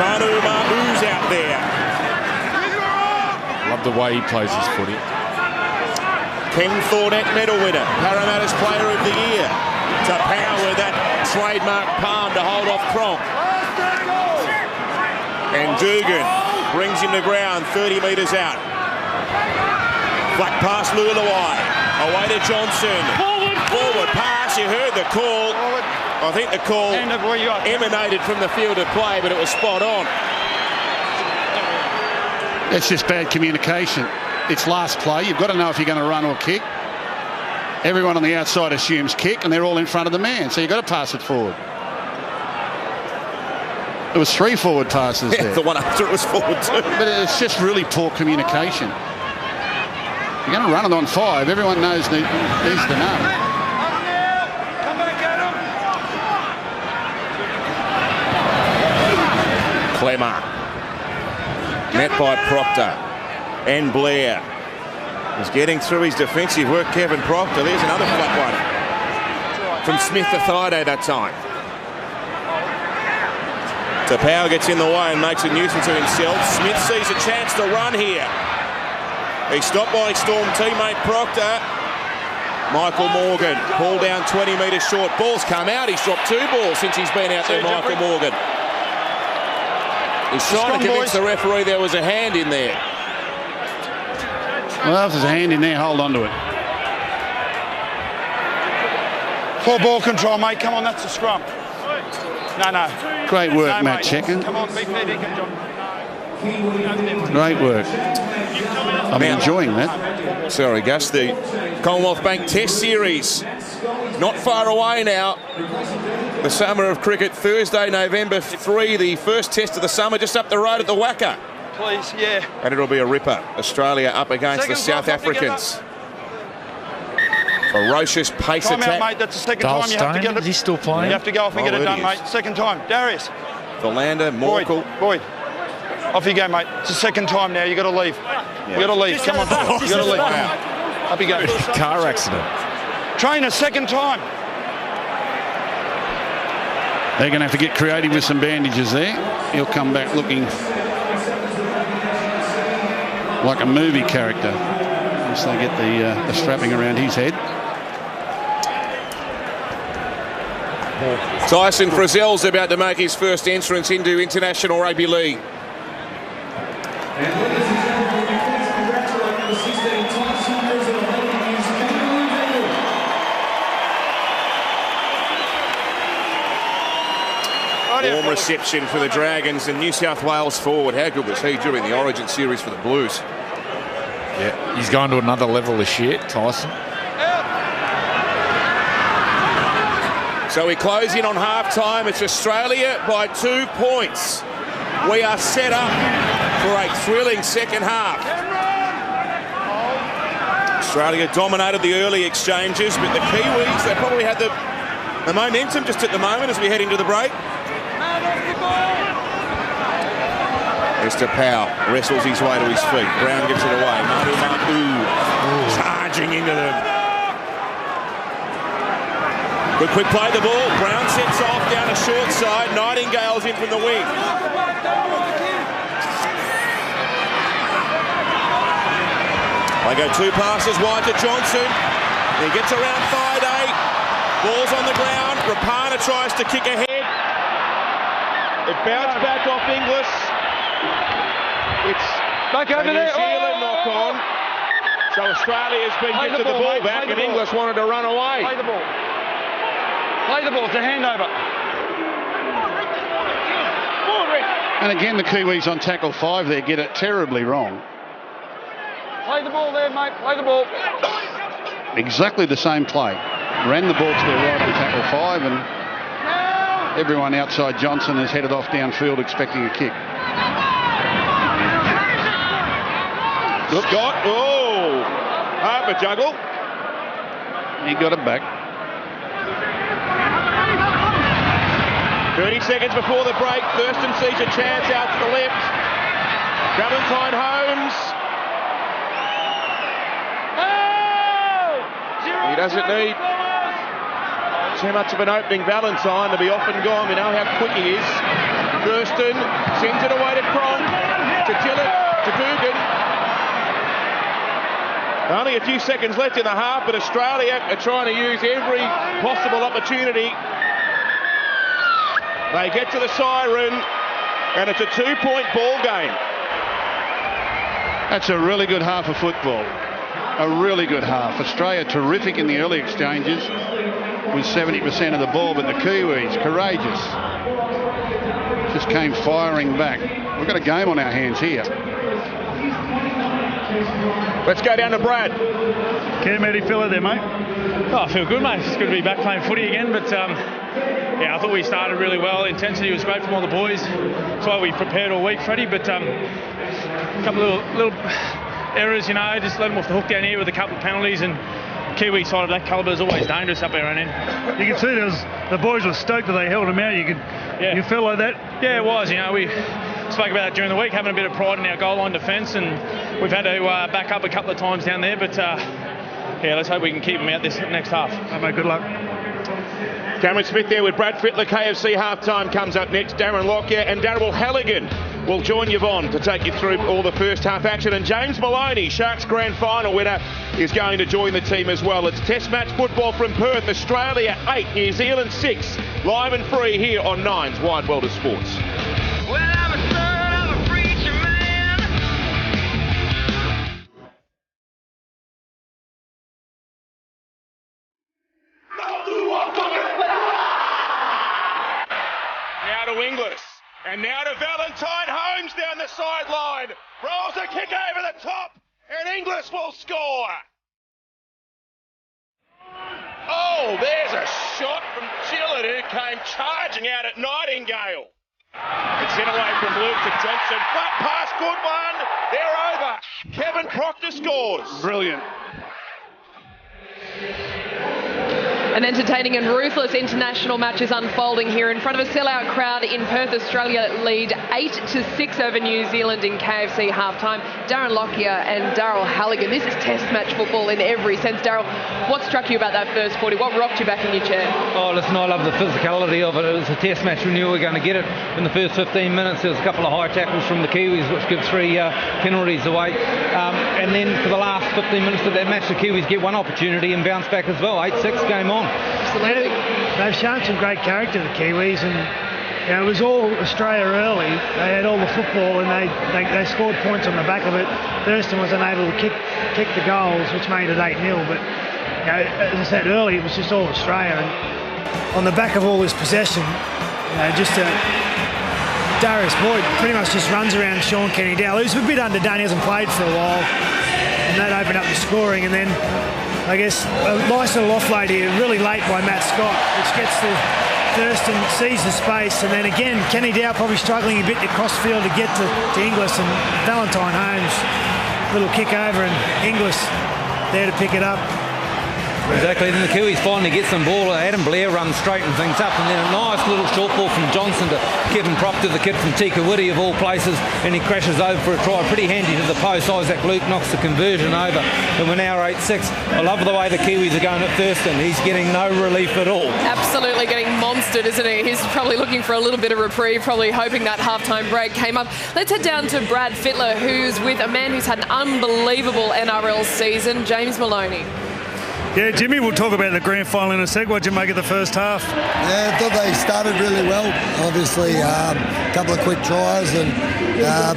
Manu Ma'u's out there. Love the way he plays his footy. Ken Thornett medal winner, Parramatta's Player of the Year. To Powell with that trademark palm to hold off Cronk. And Dugan brings him to ground 30 metres out. Flack pass Lulawai. Away to Johnson. Forward pass. You heard the call. I think the call emanated from the field of play, but it was spot on. That's just bad communication. It's last play. You've got to know if you're going to run or kick. Everyone on the outside assumes kick, and they're all in front of the man, so you've got to pass it forward. There was 3 forward passes there. The one after it was forward too. But it's just really poor communication. You're going to run it on 5. Everyone needs to know. Come back at him. Clemmer. Met by Proctor. And Blair. He's getting through his defensive work, Kevin Proctor. There's another flat one. From Smith to Thaiday that time. Tapau gets in the way and makes a nuisance of himself. Smith sees a chance to run here. He's stopped by his Storm teammate Proctor. Michael Morgan pulled down 20 metres short. Ball's come out. He's dropped 2 balls since he's been out there, Michael Morgan. He's trying to convince the referee there was a hand in there. Well, if there's a hand in there, hold on to it. Poor ball control, mate. Come on, that's a scrum. No. Great work, Matt Checker. Come on, be fair, John. Great work. I'm enjoying that. Sorry, Gus. The Commonwealth Bank Test Series not far away now. The summer of cricket, Thursday, November 3, the first test of the summer, just up the road at the Wacker. Please, yeah. And it'll be a ripper. Australia up against the South Africans. Ferocious pace Time attack. out, mate. That's the second time you have to get it. Is he still playing? You have to go off and get it done, mate. Second time. Darius. Philander, Morkel. Boyd. Off you go, mate. It's the second time now. You got to leave. You got to leave. Come on. You got to leave. Up you go. Car accident. Trainer, second time. They're going to have to get creative with some bandages there. He'll come back looking like a movie character once they get the strapping around his head. Tyson Frizzell's about to make his first entrance into International Rugby League. Warm reception for the Dragons and New South Wales forward. How good was he during the Origin series for the Blues? Yeah, he's going to another level this year, Tyson. So we close in on half-time. It's Australia by 2 points. We are set up for a thrilling second half. Australia dominated the early exchanges, but the Kiwis, they probably had the momentum just at the moment as we head into the break. Mr. Powell wrestles his way to his feet. Brown gives it away. Manu Ma'u charging into them. Good quick play the ball. Brown sets off down a short side. Nightingale's in from the wing. They go 2 passes wide to Johnson. He gets around Thaiday. Ball's on the ground. Rapana tries to kick ahead. It bounced back off Inglis. It's back over New there. Zealand knock on. So Australia's been gifted the ball back and Inglis wanted to run away. Play the ball. Play the ball. It's a handover. And again, the Kiwis on tackle 5 there get it terribly wrong. Play the ball there, mate. Play the ball. Exactly the same play. Ran the ball to their right on tackle 5 and everyone outside Johnson has headed off downfield expecting a kick. Scott, Harper juggle. He got it back. 30 seconds before the break, Thurston sees a chance out to the left. Valentine Holmes. He doesn't need too much of an opening, Valentine, to be off and gone. We know how quick he is. Thurston sends it away to Cronk, to Gillett, to Dugan. Only a few seconds left in the half, but Australia are trying to use every possible opportunity. They get to the siren, and it's a 2-point ball game. That's a really good half of football. A really good half. Australia terrific in the early exchanges with 70% of the ball, but the Kiwis, courageous. Just came firing back. We've got a game on our hands here. Let's go down to Brad. Cam, how do you feel out there, mate? Oh, I feel good, mate. It's good to be back playing footy again, but yeah, I thought we started really well. Intensity was great from all the boys. That's why we prepared all week, Freddie, but a couple of little errors, you know, just let them off the hook down here with a couple of penalties, and Kiwi side of that calibre is always dangerous up there, and You can see the boys were stoked that they held them out. You felt like that? Yeah, it was. You know, we spoke about that during the week, having a bit of pride in our goal line defence, and we've had to back up a couple of times down there, but yeah, let's hope we can keep them out this next half. Mate, good luck. Cameron Smith there with Brad Fittler. KFC halftime comes up next. Darren Lockyer and Daryl Halligan will join Yvonne to take you through all the first half action. And James Maloney, Sharks grand final winner, is going to join the team as well. It's Test match football from Perth. Australia 8, New Zealand 6. Live and free here on Nine's Wide World of Sports. Well, I'm a son of a preacher man. Now to Inglis. And now to Valentine Holmes down the sideline. Rolls a kick over the top. And Inglis will score. Oh, there's a shot from Gillett, who came charging out at Nightingale. It's in away from Luke to Johnson. But pass, good one. They're over. Kevin Proctor scores. Brilliant. An entertaining and ruthless international match is unfolding here in front of a sellout crowd in Perth. Australia lead 8-6 over New Zealand in KFC halftime. Darren Lockyer and Daryl Halligan. This is Test match football in every sense. Daryl, what struck you about that first 40? What rocked you back in your chair? Oh, listen, I love the physicality of it. It was a Test match. We knew we were going to get it in the first 15 minutes. There was a couple of high tackles from the Kiwis, which gives 3 penalties away. And then for the last 15 minutes of that match, the Kiwis get one opportunity and bounce back as well. 8-6 game on. Absolutely. They've shown some great character, the Kiwis, and you know, it was all Australia early. They had all the football and they scored points on the back of it. Thurston was unable to kick the goals, which made it 8-0. But you know, as I said earlier, it was just all Australia. And on the back of all this possession, you know, Darius Boyd pretty much just runs around Sean Kenny-Dowell, who's a bit underdone. He hasn't played for a while, and that opened up the scoring. And then I guess a nice little offload here, really late by Matt Scott, which gets to Thurston, sees the space, and then again, Kenny-Dowell probably struggling a bit to cross field to get to Inglis, and Valentine Holmes, little kick over, and Inglis there to pick it up. Exactly, then the Kiwis finally get some ball. Adam Blair runs straighten things up, and then a nice little short ball from Johnson to Kevin Proctor, the kid from Tikawiti of all places, and he crashes over for a try. Pretty handy to the post. Isaac Luke knocks the conversion over, and we're now 8-6. I love the way the Kiwis are going at Thurston. He's getting no relief at all. Absolutely getting monstered, isn't he? He's probably looking for a little bit of reprieve, probably hoping that halftime break came up. Let's head down to Brad Fittler, who's with a man who's had an unbelievable NRL season, James Maloney. Yeah, Jimmy, we'll talk about the grand final in a sec. What did you make of the first half? Yeah, I thought they started really well. Obviously, a couple of quick tries, and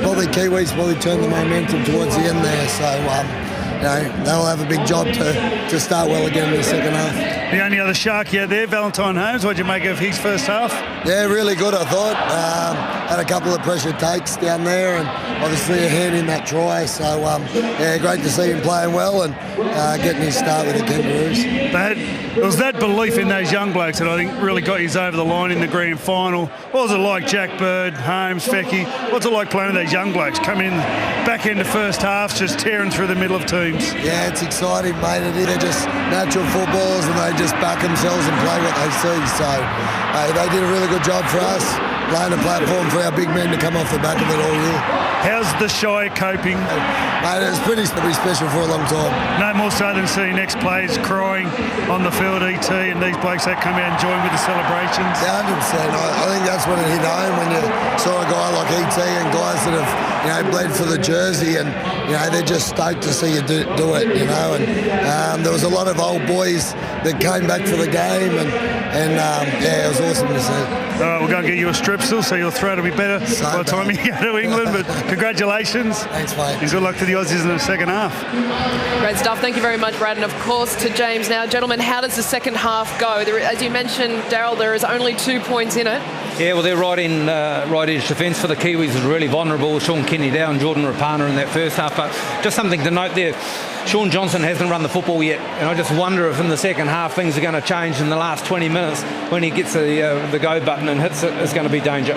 probably Kiwis turned the momentum towards the end there. So, you know, they'll have a big job to start well again in the second half. The only other Sharky out there, Valentine Holmes, what did you make of his first half? Yeah, really good, I thought. Had a couple of pressure takes down there, and obviously a hand in that try. So, yeah, great to see him playing well and getting his start with the Kangaroos. There was that belief in those young blokes that I think really got you over the line in the grand final. What was it like, Jack Bird, Holmes, Fecky? What's it like playing with those young blokes coming in back into first half, just tearing through the middle of teams? teams. Yeah, it's exciting, mate. They're just natural footballers and they just back themselves and play what they see. So they did a really good job for us, laying a platform for our big men to come off the back of it all year. How's the Shire coping? Mate, it's pretty special for a long time. No more so than seeing ex-players crying on the field, ET, and these blokes that come out and join with the celebrations. Yeah, 100%. I think that's when it hit home, when you saw a guy like ET and guys that have, bled for the jersey, and they're just stoked to see you do it, And there was a lot of old boys that came back for the game, and it was awesome to see. All right, we're going to get you a strepsil, so your throat will be better by the time you go to England. But congratulations. Thanks, mate. And good luck to the Aussies in the second half. Great stuff. Thank you very much, Brad. And of course to James now. Gentlemen, how does the second half go? As you mentioned, Daryl, there is only 2 points in it. Yeah, well, their right edge defence for the Kiwis was really vulnerable. Sean Kenny-Dowell and Jordan Rapana in that first half. But just something to note there, Sean Johnson hasn't run the football yet. And I just wonder if in the second half things are going to change in the last 20 minutes when he gets the go button and hits it. It's going to be danger.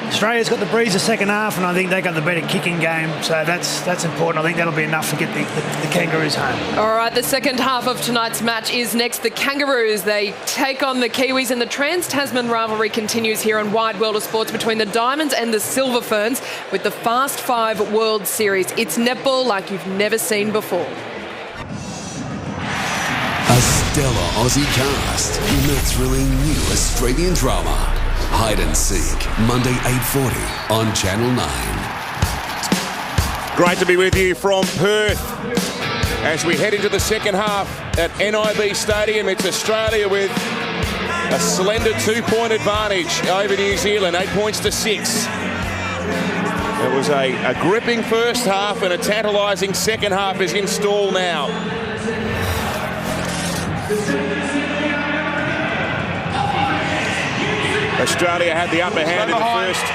Australia's got the breeze the second half, and I think they got the better kicking game, so that's important. I think that'll be enough to get the Kangaroos home. All right, the second half of tonight's match is next. The Kangaroos, they take on the Kiwis, and the Trans-Tasman rivalry continues here on Wide World of Sports between the Diamonds and the Silver Ferns with the Fast 5 World Series. It's netball like you've never seen before. A stellar Aussie cast in the thrilling new Australian drama Hide and Seek, Monday 8:40 on Channel 9. Great to be with you from Perth as we head into the second half at NIB Stadium. It's Australia with a slender 2-point advantage over New Zealand, 8 points to 6. It was a gripping first half and a tantalising second half is in stall now. Australia had the upper hand in the first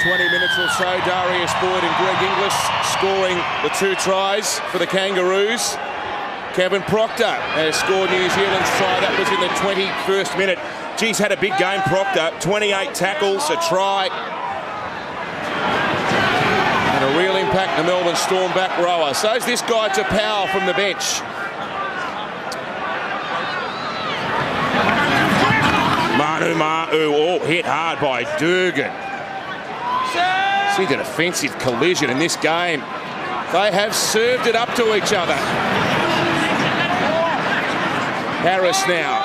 20 minutes or so. Darius Boyd and Greg Inglis scoring the 2 tries for the Kangaroos. Kevin Proctor has scored New Zealand's try. That was in the 21st minute. Geez, had a big game, Proctor. 28 tackles, a try. And a real impact in the Melbourne Storm back rower. So's this guy Tapau from the bench. Manu Ma'u, hit hard by Durgan. See the defensive collision in this game. They have served it up to each other. Harris now.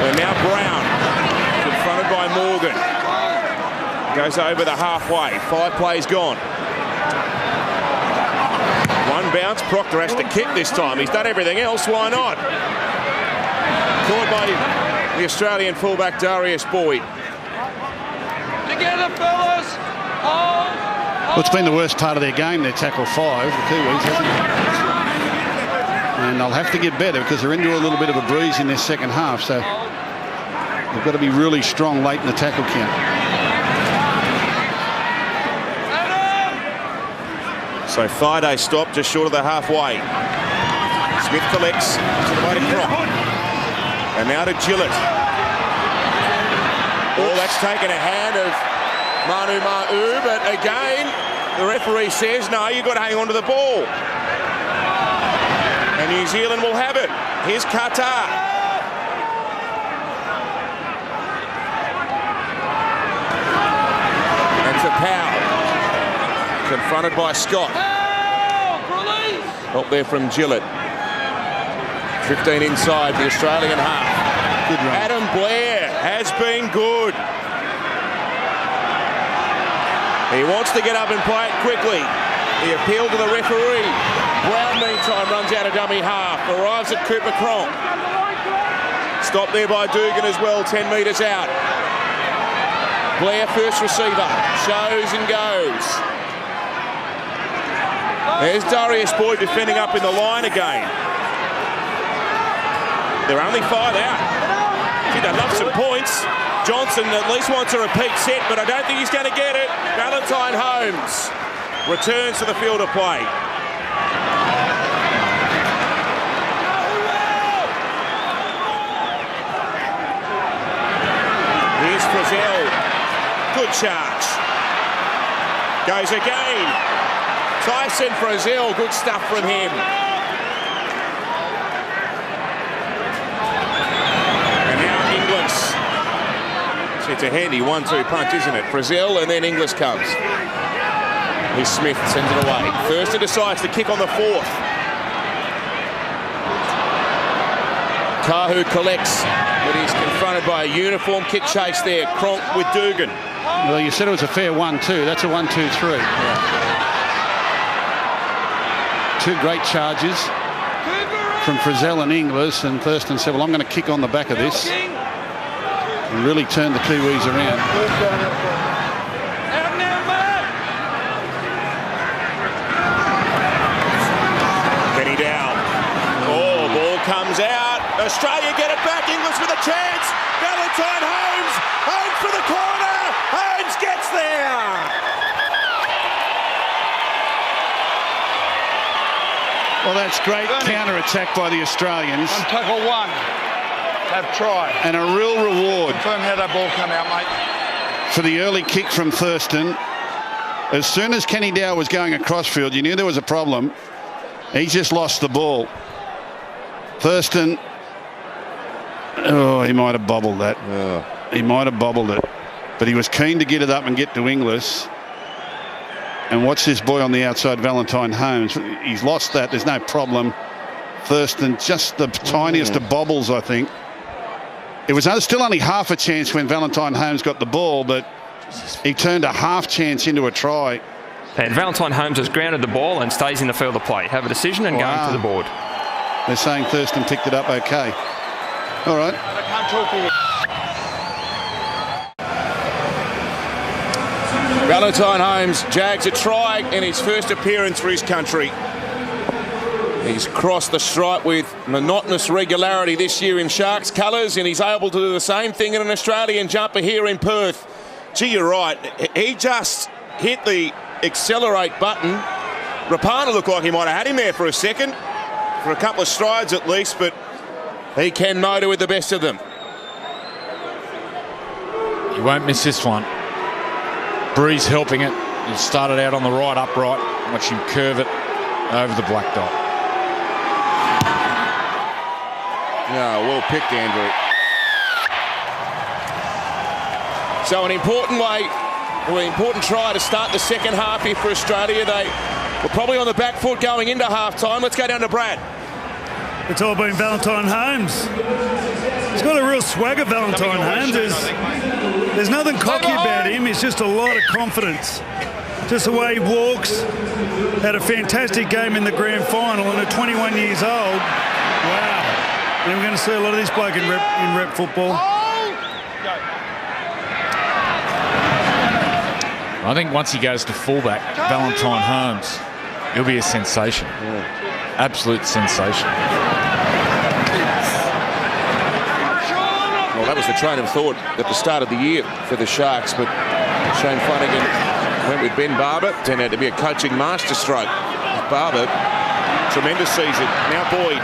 And now Brown, confronted by Morgan. Goes over the halfway. 5 plays gone. One bounce. Proctor has to kick this time. He's done everything else. Why not? Caught by the Australian fullback Darius Boyd. Together, fellas. Well, it's been the worst part of their game, their tackle 5, the Kiwis, hasn't it? And they'll have to get better because they're into a little bit of a breeze in their second half, so they've got to be really strong late in the tackle count. So Friday stopped just short of the halfway. Smith collects to the way to Croc. And now to Gillett. Oh, that's taken a hand of Manu Ma'u, but again, the referee says, no, you've got to hang on to the ball. And New Zealand will have it. Here's Qatar. And Tapau. Confronted by Scott. Help there from Gillett. 15 inside the Australian half. Good run. Adam Blair has been good. He wants to get up and play it quickly. He appealed to the referee. Brown, meantime, runs out of dummy half. Arrives at Cooper Cronk. Stopped there by Dugan as well, 10 metres out. Blair, first receiver. Shows and goes. There's Darius Boyd defending up in the line again. They're only 5 out. Gee, they'd love some points. Johnson at least wants a repeat set, but I don't think he's going to get it. Valentine Holmes returns to the field of play. Here's Frizzell. Good charge. Goes again. Tyson Frizell, good stuff from him. And now Inglis. It's a handy 1-2 punch, isn't it? Frizell and then Inglis comes. Here's Smith, sends it away. Thurston decides to kick on the fourth. Kahu collects, but he's confronted by a uniform kick chase there. Cronk with Dugan. Well, you said it was a fair 1-2. That's a 1-2-3. Yeah. Two great charges from Frizell and Inglis, and Thurston said, well, I'm going to kick on the back of this and really turn the Kiwis around. Kenny Dow. Oh, ball comes out. Australia get it back. Inglis with a chance. Valentine Holmes. Holmes for the corner. Holmes gets there. Well, that's great counter-attack by the Australians. On tackle one. Have try. And a real reward. Confirm how that ball come out, mate. For the early kick from Thurston. As soon as Kenny Dow was going across field, you knew there was a problem. He just lost the ball. Thurston, oh, he might have bobbled that. He might have bobbled it. But he was keen to get it up and get to Inglis. And watch this boy on the outside, Valentine Holmes. He's lost that. There's no problem. Thurston, just the tiniest of bobbles, I think. It was still only half a chance when Valentine Holmes got the ball, but he turned a half chance into a try. And Valentine Holmes has grounded the ball and stays in the field of play. Have a decision and going to the board. They're saying Thurston picked it up okay. All right. Valentine Holmes jags a try in his first appearance for his country. He's crossed the stripe with monotonous regularity this year in Sharks colours, and he's able to do the same thing in an Australian jumper here in Perth. Gee, you're right. He just hit the accelerate button. Rapana looked like he might have had him there for a second, for a couple of strides at least, but he can motor with the best of them. You won't miss this one. Breeze helping it. He started out on the right upright. Watch him curve it over the black dot. No, well picked, Andrew. So an important try to start the second half here for Australia. They were probably on the back foot going into half-time. Let's go down to Brad. It's all been Valentine Holmes. He's got a real swagger, Valentine Holmes. There's nothing cocky about him. He's just a lot of confidence. Just the way he walks. Had a fantastic game in the grand final and at 21 years old. Wow. And we're going to see a lot of this bloke in rep football. I think once he goes to fullback, Valentine Holmes, he'll be a sensation. Absolute sensation. Well, that was the train of thought at the start of the year for the Sharks, but Shane Flanagan went with Ben Barber. Turned out to be a coaching masterstroke. Barber, tremendous season. Now Boyd.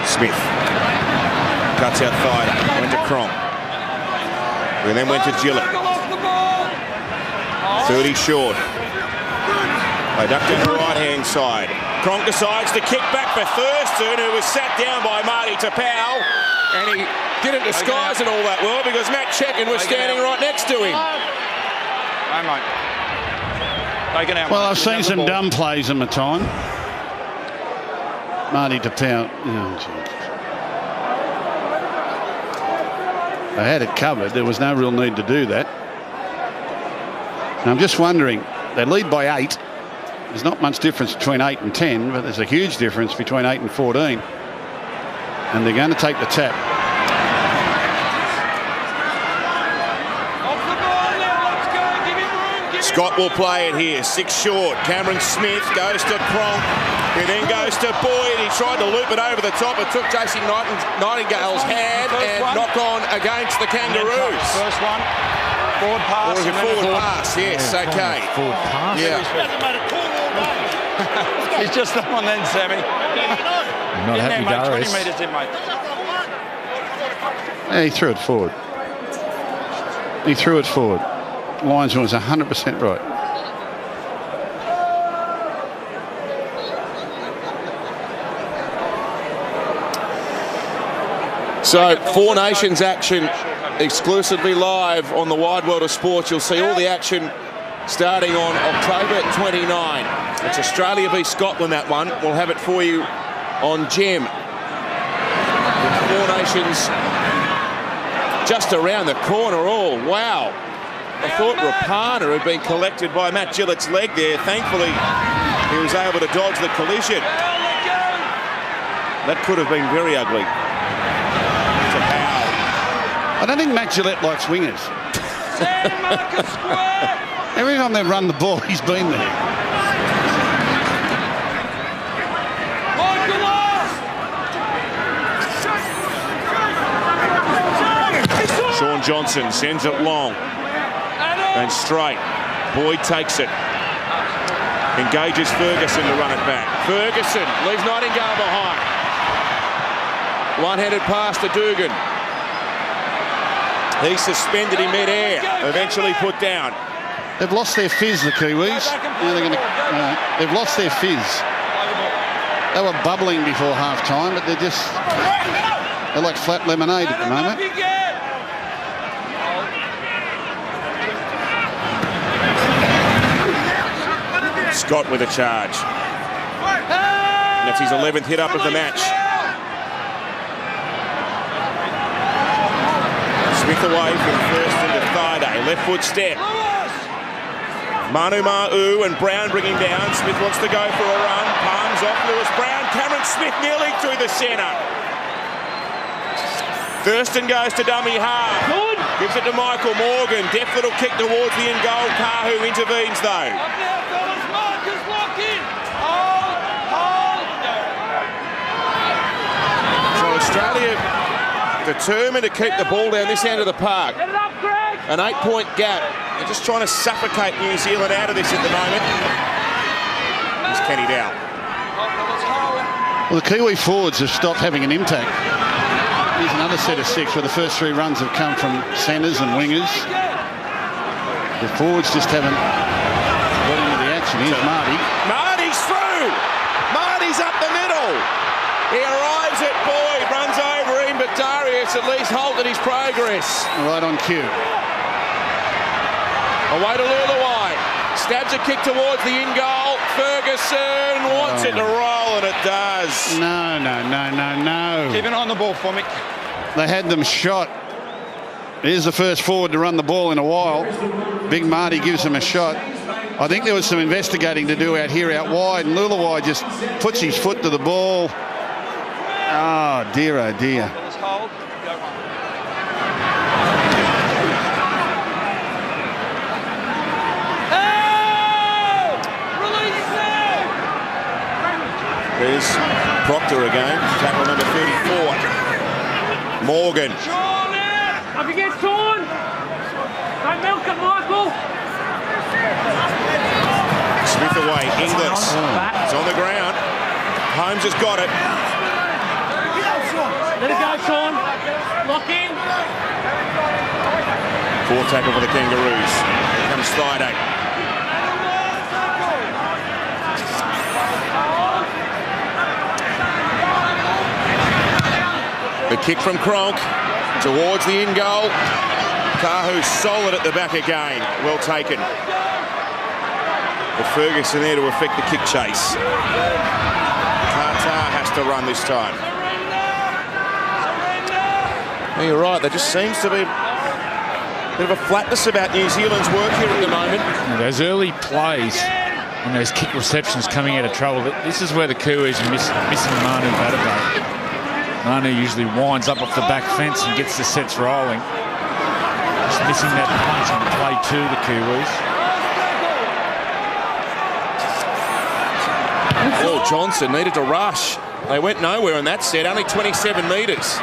Smith cuts out Thaiday, went to Cronk, and then went to Gillett. 30 short. They duck down the right-hand side. Cronk decides to kick back for Thurston, who was sat down by Marty Tapau, and he didn't disguise it all that well because Matt Chekin was standing right next to him. Well, I've seen some dumb plays in my time. Marty Tapau. They had it covered. There was no real need to do that. And I'm just wondering, they lead by 8. There's not much difference between 8 and 10, but there's a huge difference between 8 and 14. And they're going to take the tap. Scott will play it here. 6 short. Cameron Smith goes to Cronk. He then goes to Boyd. He tried to loop it over the top. It took JC Nightingale's hand and knock on against the Kangaroos. First one. Forward pass. Forward pass, yes, okay. Forward pass? Yeah. He's just done one then, Sammy. I'm not happy, Darius. 20 metres in, mate. Yeah, he threw it forward. He threw it forward. Linesman was 100% right. So, Four Nations action exclusively live on the wide world of sports. You'll see all the action starting on October 29. It's Australia v Scotland, that one. We'll have it for you on Gem. Four Nations just around the corner all. Wow. I thought Rapana had been collected by Matt Gillett's leg there. Thankfully, he was able to dodge the collision. That could have been very ugly. I don't think Matt Gillett likes wingers. Every time they've run the ball, he's been there. Shaun Johnson sends it long and straight. Boyd takes it. Engages Ferguson to run it back. Ferguson leaves Nightingale behind. One-handed pass to Dugan. He's suspended in mid-air, eventually put down. They've lost their fizz, the Kiwis. They've lost their fizz. They were bubbling before half-time, but they're like flat lemonade at the moment. Scott with a charge. That's his 11th hit up of the match. Smith away from first into Thaiday. Left foot step. Manu Ma'u and Brown bring him down. Smith wants to go for a run. Palms off Lewis Brown. Cameron Smith nearly through the centre. Thurston goes to dummy half. Gives it to Michael Morgan. Deft little kick towards the in goal. Kahu intervenes though. So Australia determined to keep the ball down this end of the park. An 8-point gap. They're just trying to suffocate New Zealand out of this at the moment. Here's Kenny Dowell. Well, the Kiwi forwards have stopped having an impact. Here's another set of 6 where the first 3 runs have come from centres and wingers. The forwards just haven't got into the action. Here's Marty. Marty's through! Marty's up the middle! He arrives at Boyd, runs over him, but Darius at least halted his progress. Right on cue. Away to Luluwai. Stabs a kick towards the in-goal. Ferguson wants it to roll, and it does. No. Keep an eye on the ball for me. They had them shot. Here's the first forward to run the ball in a while. Big Marty gives them a shot. I think there was some investigating to do out here out wide, and Luluwai just puts his foot to the ball. Oh dear, oh dear. There's Proctor again, tackle number 34. Morgan. If you get torn, don't milk it, Michael. Smith away, Inglis. It's on the ground. Holmes has got it. Let it go, Sean. Lock in. 4 tackle for the Kangaroos. Here comes Thaiday. The kick from Cronk towards the in-goal. Kahu solid at the back again. Well taken. But Ferguson there to affect the kick chase. Carter has to run this time. Well, you're right, there just seems to be a bit of a flatness about New Zealand's work here at the moment. And those early plays and those kick receptions coming out of trouble, this is where the Kiwis are missing Manu Vatuvei. Manu usually winds up off the back fence and gets the sets rolling. Just missing that punch on play 2, the Kiwis. Oh, Johnson needed to rush. They went nowhere in that set, only 27 metres.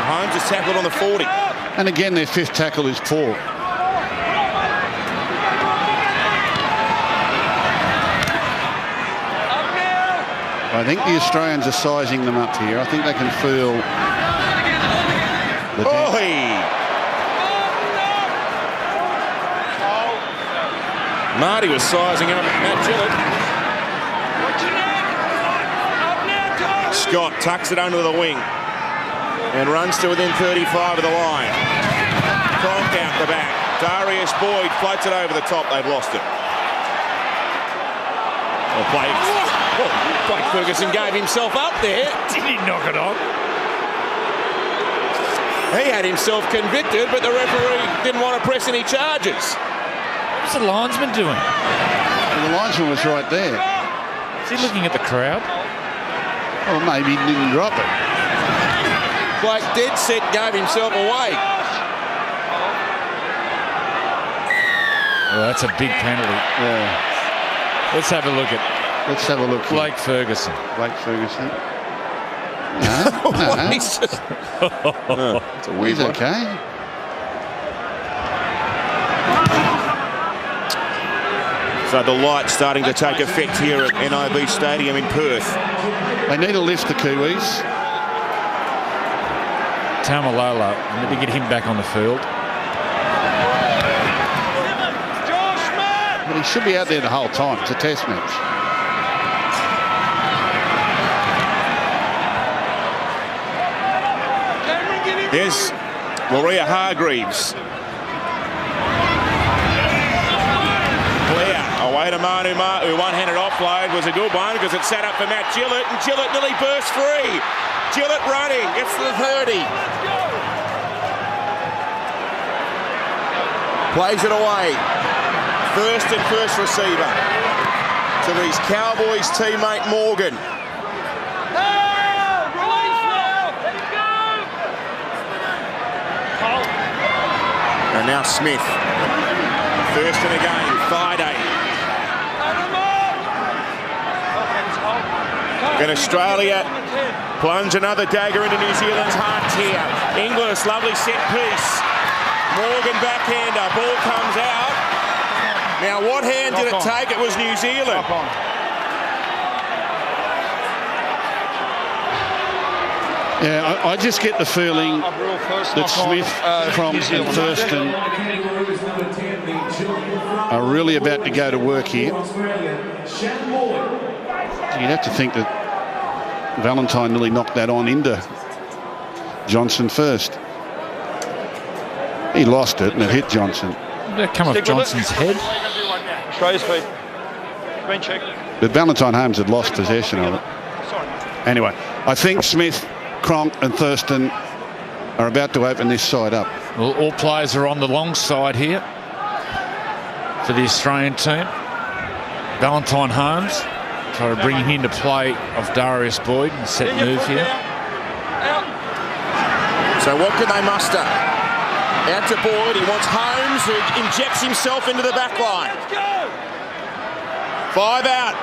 Holmes is tackled on the 40. And again, their 5th tackle is poor. I think the Australians are sizing them up here. I think they can feel Marty was sizing up Matt Gillett. Scott tucks it under the wing and runs to within 35 of the line. Cronk out the back. Darius Boyd floats it over the top. They've lost it. Blake Ferguson gave himself up there. Did he knock it on? He had himself convicted, but the referee didn't want to press any charges. What's the linesman doing? Well, the linesman was right there. Is he looking at the crowd? Well, maybe he didn't drop it. Blake dead set gave himself away. Well, that's a big penalty. Yeah. Let's have a look at. Let's have a look. Blake Ferguson. Blake Ferguson. No. He's just. It's a weird one. Okay. So the light's starting to take effect here at NIB Stadium in Perth. They need to lift the Kiwis. Tamalolo, maybe get him back on the field. But he should be out there the whole time. It's a test match. There's Maria Hargreaves. Blair away to Manu Ma'u. One-handed offload was a good one because it sat up for Matt Gillett, and Gillett nearly burst free. Gillett running, gets to the 30. Plays it away. First receiver to his Cowboys teammate Morgan. And now Smith. First and again, Friday. Can Australia plunge another dagger into New Zealand's heart here? Inglis, lovely set piece. Morgan backhander, ball comes out. Now what hand did it take? It was New Zealand. Yeah, I just get the feeling that Smith, Cronk and Thurston are really about to go to work here. You'd have to think that Valentine nearly knocked that on into Johnson first. He lost it and it hit Johnson. Did that come off Johnson's head? Australia's feet. Been checked. But Valentine Holmes had lost possession of it. Anyway, I think Smith, Cronk and Thurston are about to open this side up. Well, all players are on the long side here for the Australian team. Valentine Holmes try to bring him into play of Darius Boyd and set move here. So what can they muster? Out to Boyd, he wants Holmes, who injects himself into the back line. 5 out.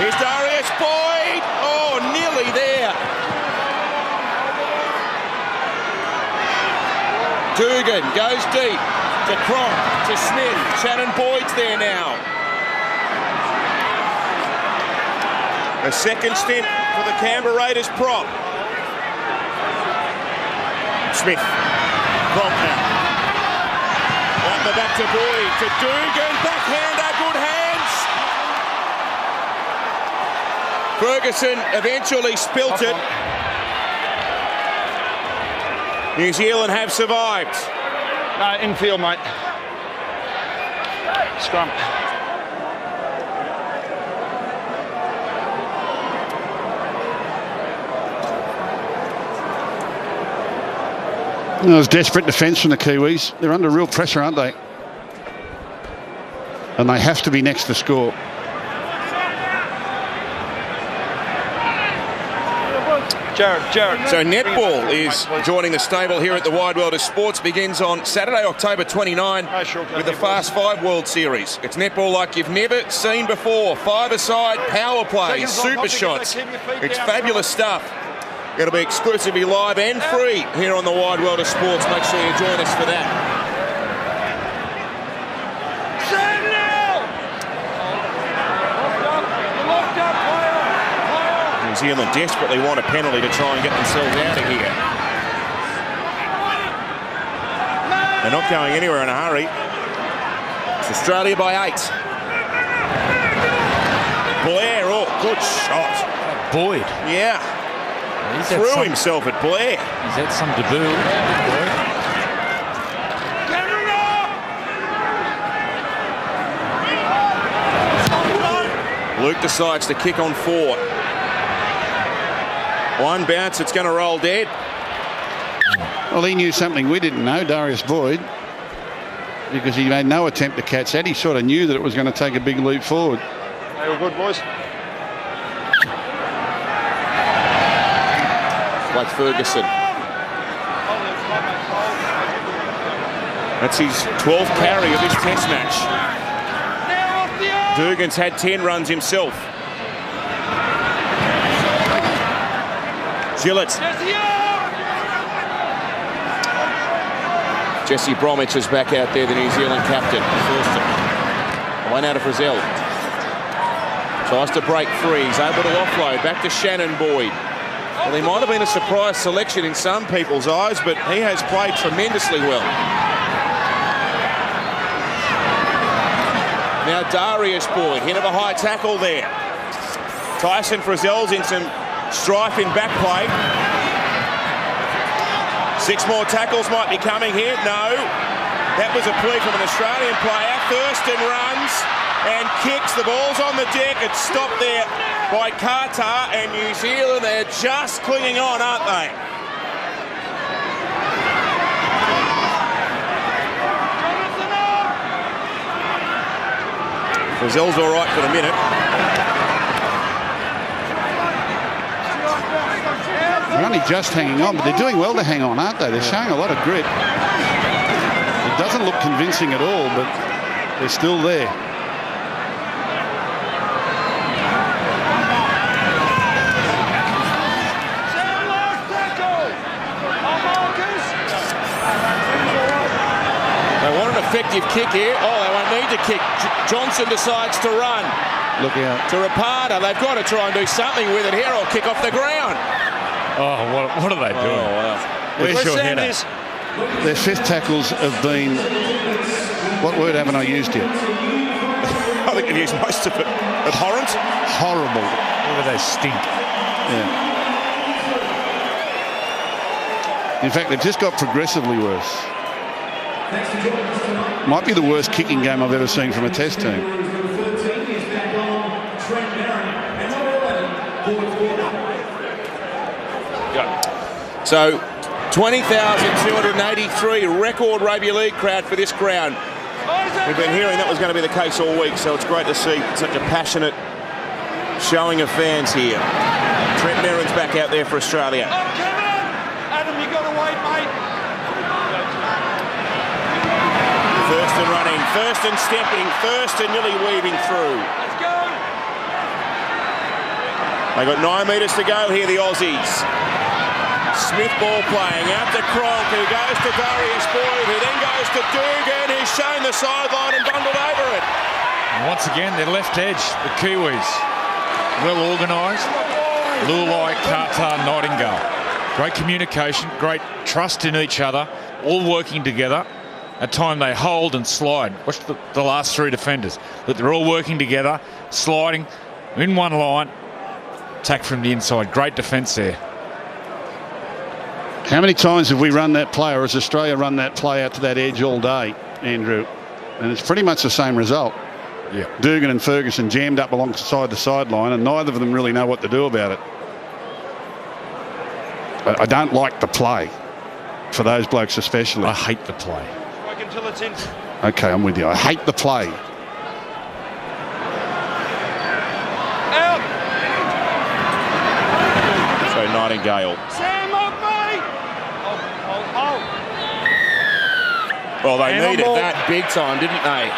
Here's Darius Boyd. Oh, nearly there. Dugan goes deep to Cronk, to Smith. Shannon Boyd's there now. A second stint for the Canberra Raiders prop. Smith. Cronk now. On the back to Boyd, to Dugan. Backhander, good hands. Ferguson eventually spilt it. New Zealand have survived. No, infield, mate. Scrum. It was desperate defence from the Kiwis. They're under real pressure, aren't they? And they have to be next to score. Jared. So netball is joining the stable here at the Wide World of Sports. Begins on Saturday, October 29 with the Fast 5 World Series. It's netball like you've never seen before. 5-a-side, power plays, super shots. It's fabulous stuff. It'll be exclusively live and free here on the Wide World of Sports. Make sure you join us for that. New Zealand desperately want a penalty to try and get themselves out of here. They're not going anywhere in a hurry. It's Australia by 8. Blair, oh, good shot. Boyd. Yeah. Threw himself at Blair. He's had some debut. Luke decides to kick on 4. One bounce, it's going to roll dead. Well, he knew something we didn't know, Darius Boyd, because he made no attempt to catch that. He sort of knew that it was going to take a big leap forward. They were good, boys. Blake Ferguson. That's his 12th carry of this test match. Dugan's had 10 runs himself. Gillett. Jesse Bromwich is back out there, the New Zealand captain. One out of Frizzell. Tries to break free. He's able to offload. Back to Shannon Boyd. Well, he might have been a surprise selection in some people's eyes, but he has played tremendously well. Now Darius Boyd, hit of a high tackle there. Tyson Frizzell's in some strife in back play. 6 more tackles might be coming here. No. That was a plea from an Australian player. Thurston runs and kicks. The ball's on the deck. It's stopped there by Qatar, and New Zealand, they're just clinging on, aren't they? Frizzell's all right for the minute. They're only just hanging on, but they're doing well to hang on, aren't they? They're showing a lot of grit. It doesn't look convincing at all, but they're still there. They want an effective kick here. Oh, they won't need to kick. Johnson decides to run. Look out. To Rapata. They've got to try and do something with it here or kick off the ground. Oh, what are they doing? Oh, wow. Where's your header? Their 5th tackles have been... What word haven't I used yet? I think you've used most of it. Abhorrent? Horrible. Look at they stink. Yeah. In fact, they've just got progressively worse. Might be the worst kicking game I've ever seen from a test team. So 20,283 record rugby league crowd for this ground. We've been hearing that was going to be the case all week, so it's great to see such a passionate showing of fans here. Trent Merrin's back out there for Australia. Adam, you got to wait, mate. Thurston running, Thurston stepping, Thurston nearly weaving through. Let's go. They got 9 metres to go here, the Aussies. Smith ball playing out to Cronk, who goes to Darius Boyd, who then goes to Dugan, who's shown the sideline and bundled over it. And once again, their left edge, the Kiwis, well organised. Lulai, Qatar, Nightingale. Great communication, great trust in each other, all working together. At time they hold and slide. Watch the last 3 defenders. That they're all working together, sliding in one line. Attack from the inside. Great defence there. How many times have we run that play, or has Australia run that play out to that edge all day, Andrew? And it's pretty much the same result. Yeah. Dugan and Ferguson jammed up alongside the sideline, and neither of them really know what to do about it. But I don't like the play, for those blokes especially. I hate the play. Until it's in. Okay, I'm with you. I hate the play. Out. So Nightingale. Sam, up, mate. Oh. Well, they Hand on needed ball. that big time, didn't they?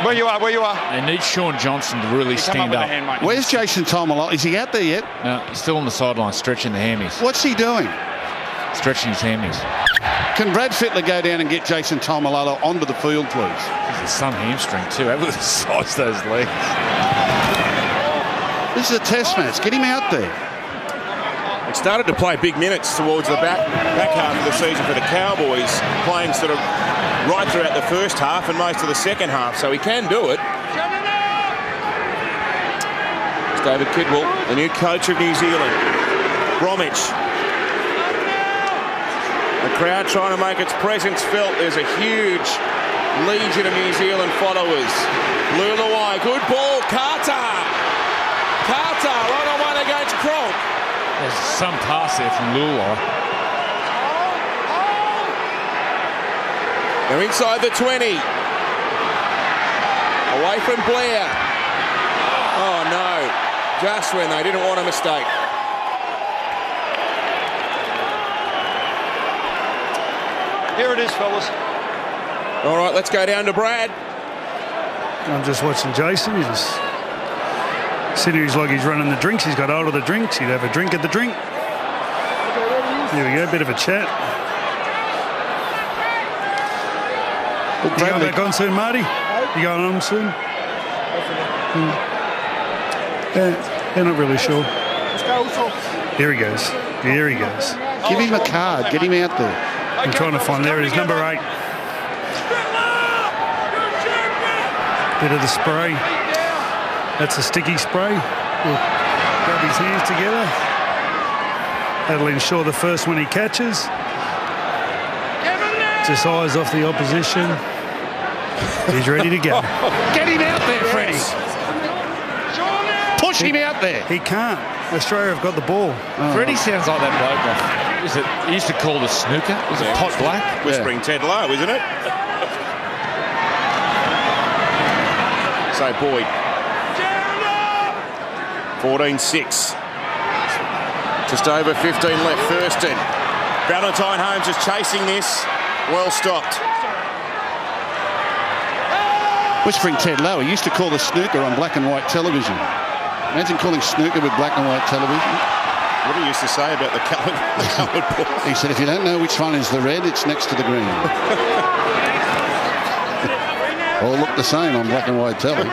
Where you are. They need Sean Johnson to really stand up. Where's Jason Taumalolo? Is he out there yet? No, he's still on the sideline, stretching the hammies. What's he doing? Stretching his hammies. Can Brad Fittler go down and get Jason Taumalolo onto the field, please? There's some hamstring too. Look at the size of those legs. This is a test match. Get him out there. The Started to play big minutes towards the back half of the season for the Cowboys, playing sort of right throughout the first half and most of the second half, so he can do it. It's David Kidwell, the new coach of New Zealand. Bromwich. The crowd trying to make its presence felt. There's a huge legion of New Zealand followers. Luluai, good ball, Carter, right on one against Cronk. There's some pass there from Luluai. They're inside the 20. Away from Blair. Oh no, just when they didn't want a mistake. Here it is, fellas. All right, let's go down to Brad. I'm just watching Jason. He's just sitting here, he's like he's running the drinks. He's got hold of the drinks. He'd have a drink at the drink. Here we go, bit of a chat. You going back on soon, Marty? You going on soon? Yeah, not really sure. Here he goes. Here he goes. Give him a card. Get him out there. I'm trying to find. There it is, number 8. Bit of the spray. That's a sticky spray. We'll grab his hands together. That'll ensure the first one he catches. Just eyes off the opposition. He's ready to go. Get him out there, Freddie. Push him out there. He can't. Australia have got the ball. Freddie sounds like that bloke. Is it? He used to call the snooker. Was it Pot Black? Whispering Ted Lowe, isn't it? So Boyd. 14-6. Just over 15 left. Thurston. Valentine Holmes is chasing this. Well stopped. Whispering Ted Lowe. He used to call the snooker on black and white television. Imagine calling snooker with black and white television. What did he used to say about the coloured ball? He said, if you don't know which one is the red, it's next to the green. All look the same on black and white telly.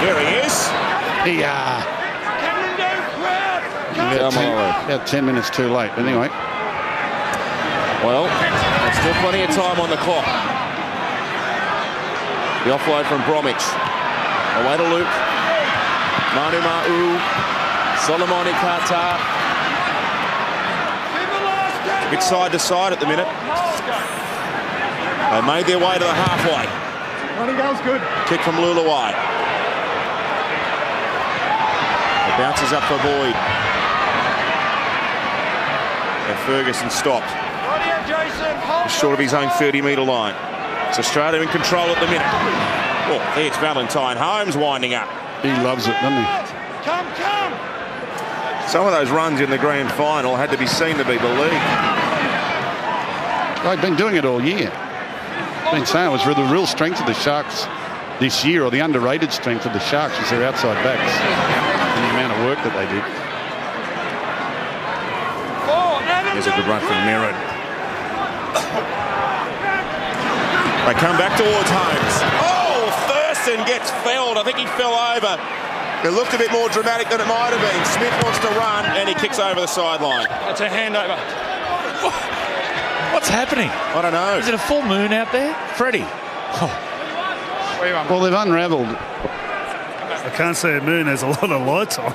There he is. About 10 minutes too late. Anyway. Well, there's still plenty of time on the clock. The offload from Bromwich. Away to Luke. Manu Ma'u. Solomoni Kata. A bit side to side at the minute. They made their way to the halfway. Running goes good. Kick from Luluai. It bounces up for Boyd. And Ferguson stopped. He's short of his own 30-metre line. It's Australia in control at the minute. Oh, there's Valentine Holmes winding up. He loves it, doesn't he? Come. Some of those runs in the grand final had to be seen to be believed. They've been doing it all year. Been saying it was the real strength of the Sharks this year, or the underrated strength of the Sharks, was their outside backs and the amount of work that they did. There's a good run from Merritt. They come back towards Holmes. Oh, Thurston gets felled. I think he fell over. It looked a bit more dramatic than it might have been. Smith wants to run and he kicks over the sideline. It's a handover. What's happening? I don't know. Is it a full moon out there? Freddie. Oh. Well, they've unravelled. I can't say a moon. There's a lot of lights on.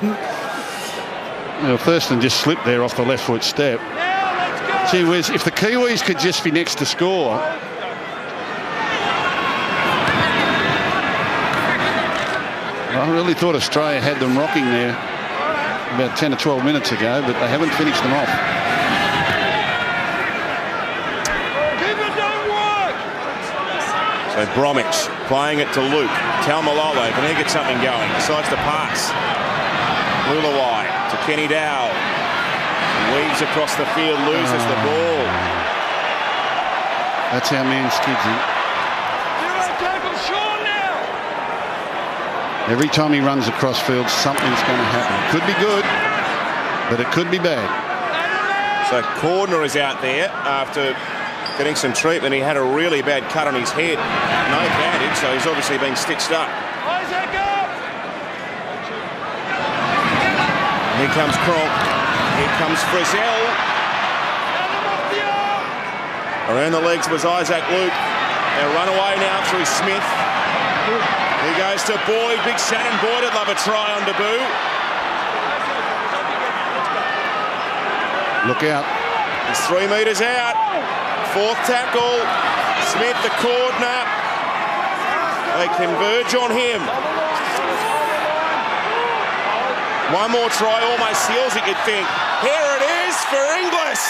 Well, Thurston just slipped there off the left foot step. Gee whiz, if the Kiwis could just be next to score. I really thought Australia had them rocking there about 10 or 12 minutes ago, but they haven't finished them off. So Bromwich playing it to Luke. Taumalolo, can he get something going? Decides to pass. Luluai to Kenny Dow. Weaves across the field, loses the ball. That's how man skids him. Every time he runs across field, something's going to happen. Could be good, but it could be bad. So Cordner is out there after getting some treatment. He had a really bad cut on his head. No bandage, so he's obviously been stitched up. Here comes Cronk. Here comes Frizzell. Around the legs was Isaac Luke. They'll run away now through Smith. He goes to Boyd. Big Shannon Boyd would love a try on debut. Look out. He's 3 metres out. Fourth tackle. Smith, the corner. They converge on him. One more try almost seals it, you'd think. Here it is for Inglis.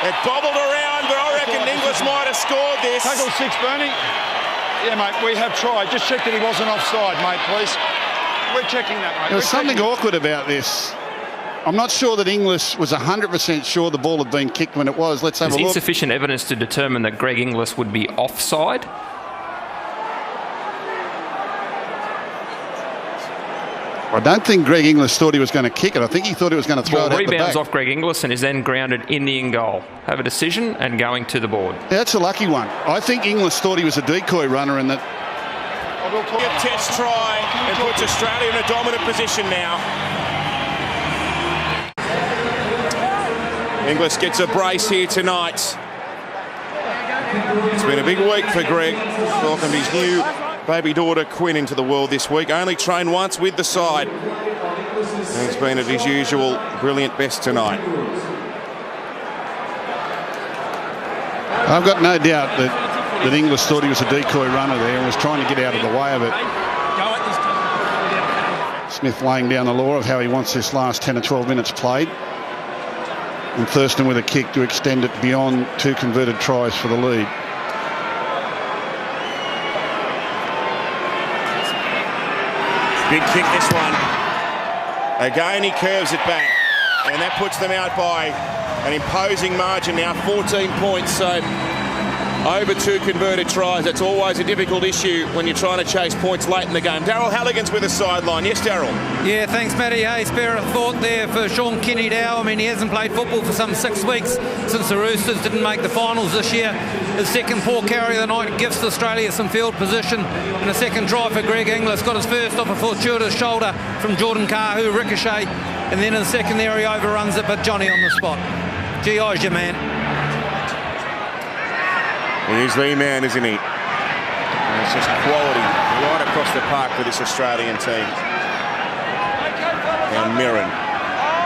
It bobbled around, but I reckon Inglis might have scored this. Tackle 6, Bernie. Yeah, mate, we have tried. Just check that he wasn't offside, mate, please. We're checking that, mate. There was something awkward about this. I'm not sure that Inglis was 100% sure the ball had been kicked when it was. Let's have a There's look. insufficient evidence to determine that Greg Inglis would be offside. I don't think Greg Inglis thought he was going to kick it. I think he thought he was going to throw it out the back. Rebounds off Greg Inglis and is then grounded in the in goal. Have a decision and going to the board. Yeah, that's a lucky one. I think Inglis thought he was a decoy runner and that... A test try and puts Australia in a dominant position now. Inglis gets a brace here tonight. It's been a big week for Greg. Welcomed his new baby daughter Quinn into the world this week. Only trained once with the side. And he's been at his usual brilliant best tonight. I've got no doubt that Inglis thought he was a decoy runner there and was trying to get out of the way of it. Smith laying down the law of how he wants this last 10 or 12 minutes played. And Thurston with a kick to extend it beyond 2 converted tries for the lead. Big kick this one. Again he curves it back. And that puts them out by an imposing margin now, 14 points. So over 2 converted tries. That's always a difficult issue when you're trying to chase points late in the game. Daryl Halligan's with the sideline. Yes, Daryl? Yeah, thanks, Matty. Hey, spare a thought there for Sean Kenny-Dow. I mean, he hasn't played football for some 6 weeks since the Roosters didn't make the finals this year. His second poor carry of the night gives Australia some field position. And a second try for Greg Inglis. Got his first off a fortuitous shoulder from Jordan Kahu, ricochet. And then in the second there, he overruns it, but Johnny on the spot. G.I.'s your man. He's the man, isn't he? And it's just quality right across the park for this Australian team. Now Mirren.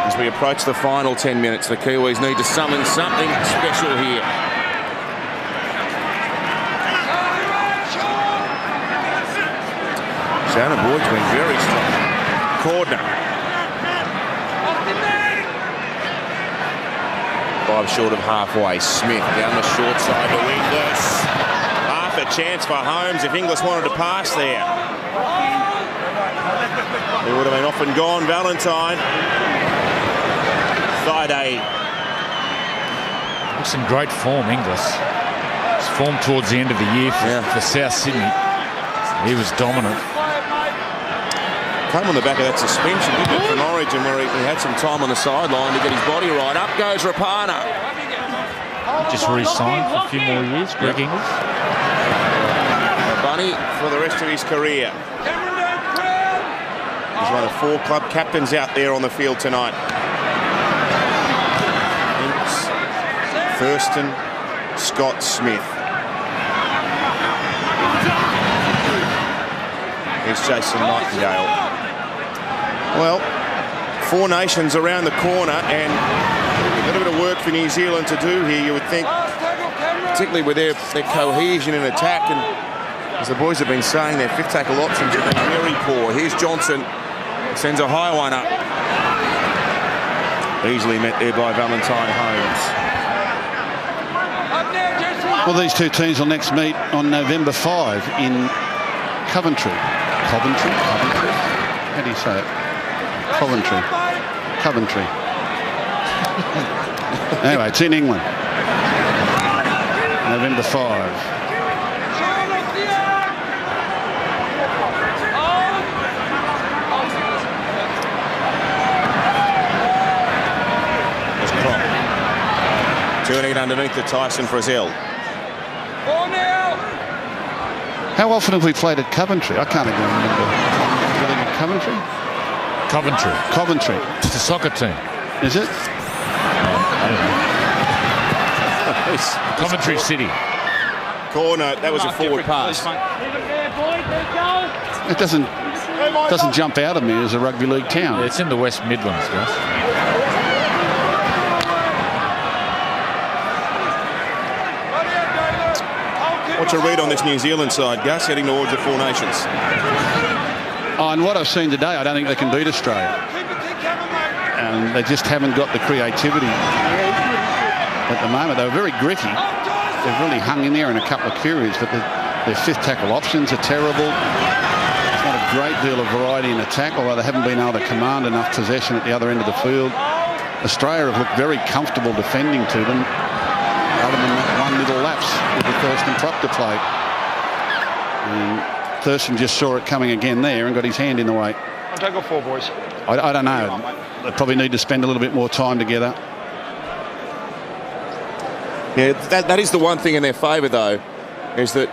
As we approach the final 10 minutes, the Kiwis need to summon something special here. Shannon Boyd's been very strong. Cordner. 5 short of halfway. Smith down the short side to Inglis. Half a chance for Holmes if Inglis wanted to pass there. He would have been off and gone. Valentine. Thaiday. Looks in great form, Inglis. His form towards the end of the year for South Sydney. He was dominant. Came on the back of that suspension, didn't it, from Origin, where he had some time on the sideline to get his body right. Up goes Rapana. Just re-signed for a few more years, Greg Inglis. Bunny for the rest of his career. He's one of 4 club captains out there on the field tonight. Inks, Thurston, Scott, Smith. Here's Jason Nightingale. Well, 4 nations around the corner and a little bit of work for New Zealand to do here, you would think, particularly with their cohesion in attack. And as the boys have been saying, their 5th tackle options have been very poor. Here's Johnson, sends a high one up. Easily met there by Valentine Holmes. Well, these 2 teams will next meet on November 5 in Coventry. Coventry? How do you say it? Coventry. Coventry. Anyway, it's in England. November 5. There's Cronk. Turning it underneath to Tyson Frizzell. How often have we played at Coventry? I can't even remember. Playing at Coventry? Coventry. Coventry. It's a soccer team. Is it? Coventry City. Corner, that was a forward pass. It doesn't jump out of me as a rugby league town. Yeah, it's in the West Midlands, guys. What's your read on this New Zealand side, Gus, heading towards the Four Nations? Oh, and what I've seen today, I don't think they can beat Australia. And they just haven't got the creativity at the moment. They were very gritty. They've really hung in there in a couple of periods, but their fifth tackle options are terrible. There's not a great deal of variety in attack, although they haven't been able to command enough possession at the other end of the field. Australia have looked very comfortable defending to them, other than that one little lapse with the Thurston Proctor play. And Thurston just saw it coming again there and got his hand in the way. I'll take off 4, boys. I don't know. They probably need to spend a little bit more time together. Yeah, that is the one thing in their favour, though, is that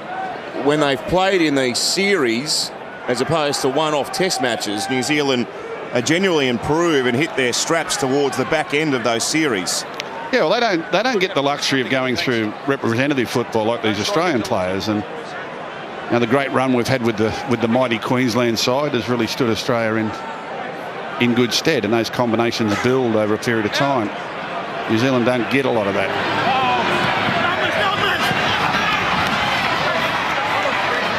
when they've played in these series, as opposed to one-off test matches, New Zealand genuinely improve and hit their straps towards the back end of those series. Yeah, well, they don't get the luxury of going through representative football like these Australian players, and the great run we've had with the mighty Queensland side has really stood Australia in good stead, and those combinations build over a period of time. New Zealand don't get a lot of that.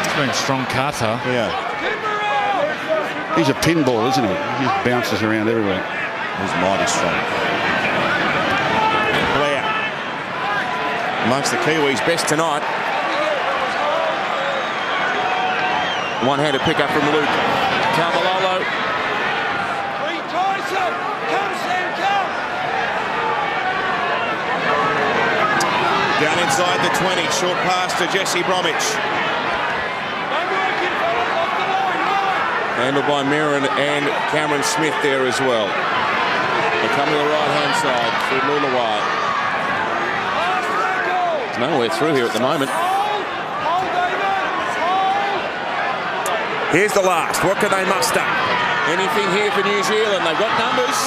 It's been strong Carter. Yeah. He's a pinball, isn't he? He just bounces around everywhere. He's mighty strong. Blair, amongst the Kiwis, best tonight. One-handed pick up from Luke Tamalolo. Down inside the 20, short pass to Jesse Bromwich. Handled by Mirren and Cameron Smith there as well. They come to the right-hand side through Lulawai. There's nowhere through here at the moment. Here's the last. What can they muster? Anything here for New Zealand? They've got numbers.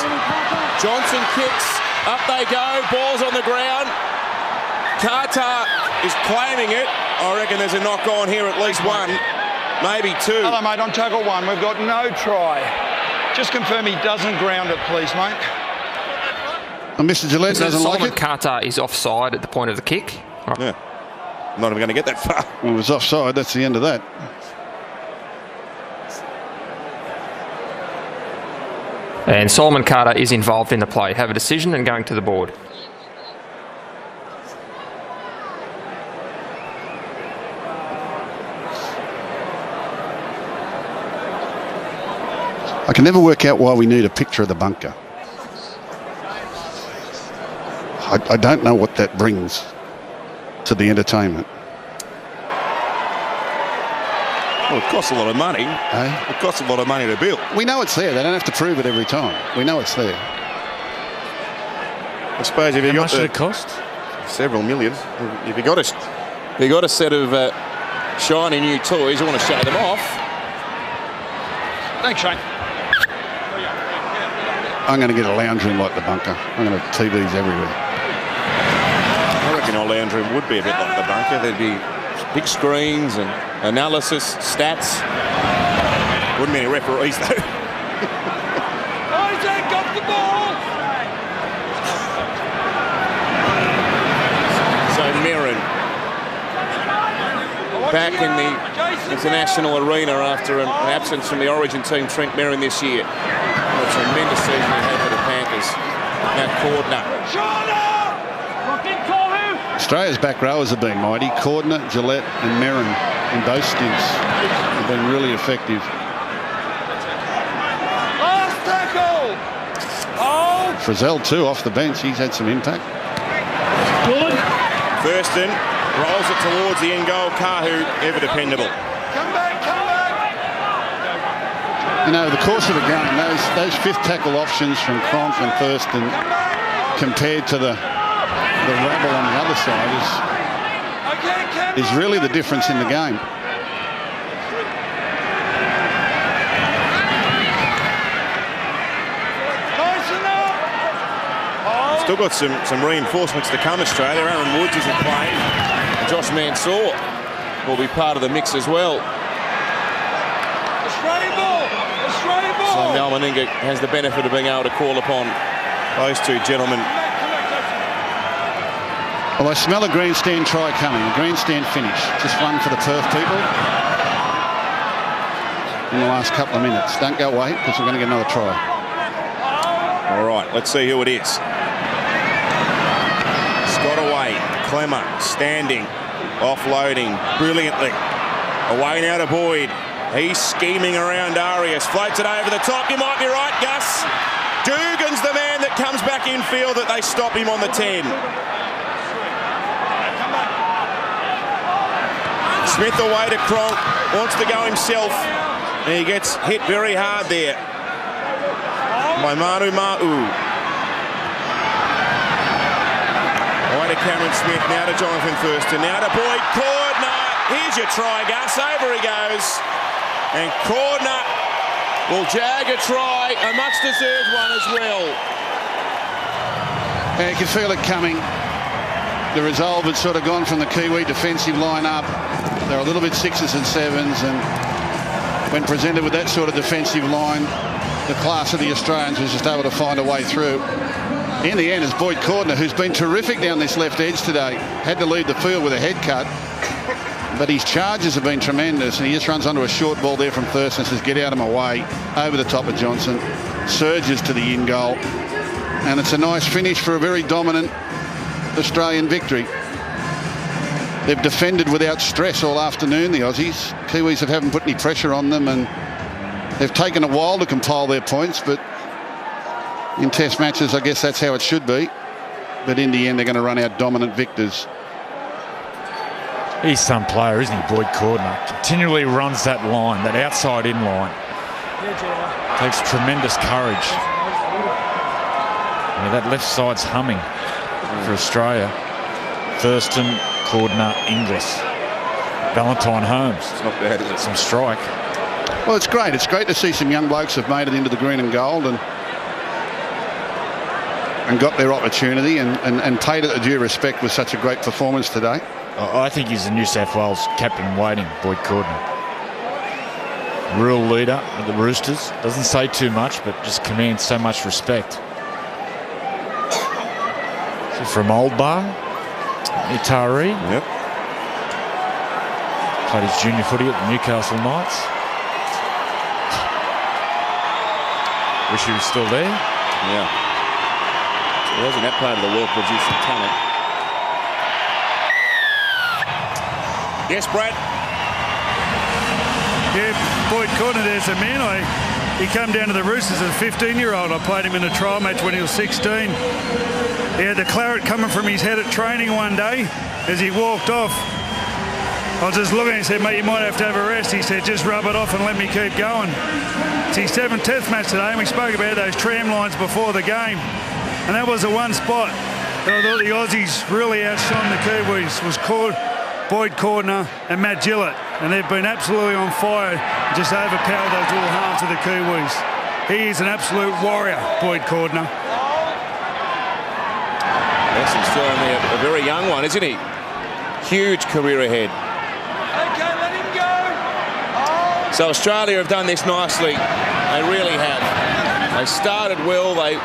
Johnson kicks. Up they go. Ball's on the ground. Carter is claiming it. I reckon there's a knock on here, at least one, maybe two. Hello, mate, on tackle 1. We've got no try. Just confirm he doesn't ground it, please, mate. And Mr. Gillette doesn't like it. Carter is offside at the point of the kick. Yeah. Not even going to get that far. Well, it was offside. That's the end of that. And Solomon Carter is involved in the play. Have a decision and going to the board. I can never work out why we need a picture of the bunker. I don't know what that brings to the entertainment. Well, it costs a lot of money. Eh? It costs a lot of money to build. We know it's there. They don't have to prove it every time. We know it's there. I suppose if you got How much did it cost? Several million. If you got a set of shiny new toys, you want to show them off. Thanks, Shane. I'm going to get a lounge room like the bunker. I'm going to have TVs everywhere. I reckon our lounge room would be a bit like the bunker. There'd be big screens and analysis, stats. Wouldn't be any referees though. Isaac got the ball. So Mirren back in the international arena after an absence from the Origin team. Trent Mirren this year. What a tremendous season he had for the Panthers. Now Cordner. Australia's back rowers have been mighty. Cordner, Gillette and Merrin in both stints have been really effective. Last tackle. Oh. Frizzell too off the bench. He's had some impact. Good. Thurston rolls it towards the end goal. Kahu, ever dependable. Come back. You know, the course of the game, those fifth tackle options from Cronk and Thurston compared to the rabble on the other side is really the difference in the game. Still got some reinforcements to come, Australia. Aaron Woods isn't playing. Josh Mansour will be part of the mix as well. Australian ball! Australian ball! So Mal Meninga has the benefit of being able to call upon those two gentlemen. Well, I smell a grandstand try coming, a grandstand finish. Just one for the Perth people in the last couple of minutes. Don't go away, because we're going to get another try. All right, let's see who it is. Scott away, Clemmer standing, offloading brilliantly. Away now to Boyd. He's scheming around Arias. Floats it over the top. You might be right, Gus. Dugan's the man that comes back infield that they stop him on the 10. Smith away to Cronk. Wants to go himself. And he gets hit very hard there by Manu Ma'u. Away to Cameron Smith. Now to Jonathan Thurston. Now to Boyd Cordner. Here's your try, Gus. Over he goes. And Cordner will jag a try. A much-deserved one as well. And you can feel it coming. The resolve had sort of gone from the Kiwi defensive line up. They're a little bit 6s and 7s, and when presented with that sort of defensive line, the class of the Australians was just able to find a way through. In the end, it's Boyd Cordner, who's been terrific down this left edge today. Had to lead the field with a head cut, but his charges have been tremendous, and he just runs onto a short ball there from Thurston, says get out of my way, over the top of Johnson, surges to the in goal, and it's a nice finish for a very dominant Australian victory. They've defended without stress all afternoon, the Aussies. Kiwis haven't put any pressure on them, and they've taken a while to compile their points, but in test matches, I guess that's how it should be. But in the end, they're going to run out dominant victors. He's some player, isn't he, Boyd Cordner? Continually runs that line, that outside in line. Takes tremendous courage. Yeah, that left side's humming for Australia. Thurston, Cordner, Inglis, Valentine Holmes. It's not bad, is it? Some strike. Well, it's great. It's great to see some young blokes have made it into the green and gold and got their opportunity and paid it a due respect with such a great performance today. I think he's the New South Wales captain in waiting, Boyd Cordner. Real leader of the Roosters. Doesn't say too much, but just commands so much respect. So from Old Bar, Itari. Yep. Played his junior footy at the Newcastle Knights. Wish he was still there. Yeah. So he hasn't that part of the world producing talent. Yes, Brad. Yeah, Boyd Cordner, there's a man. He came down to the Roosters as a 15-year-old. I played him in a trial match when he was 16. He had the claret coming from his head at training one day. As he walked off, I was just looking. He said, mate, you might have to have a rest. He said, just rub it off and let me keep going. It's his 7th test match today, and we spoke about those tram lines before the game. And that was the one spot that I thought the Aussies really outshone the Kiwis, was Boyd Cordner and Matt Gillett. And they've been absolutely on fire, just overpowered those little halves of the Kiwis. He is an absolute warrior, Boyd Cordner. Yes, he's still only a very young one, isn't he? Huge career ahead. Okay, let him go. Oh. So Australia have done this nicely. They really have. They started well. They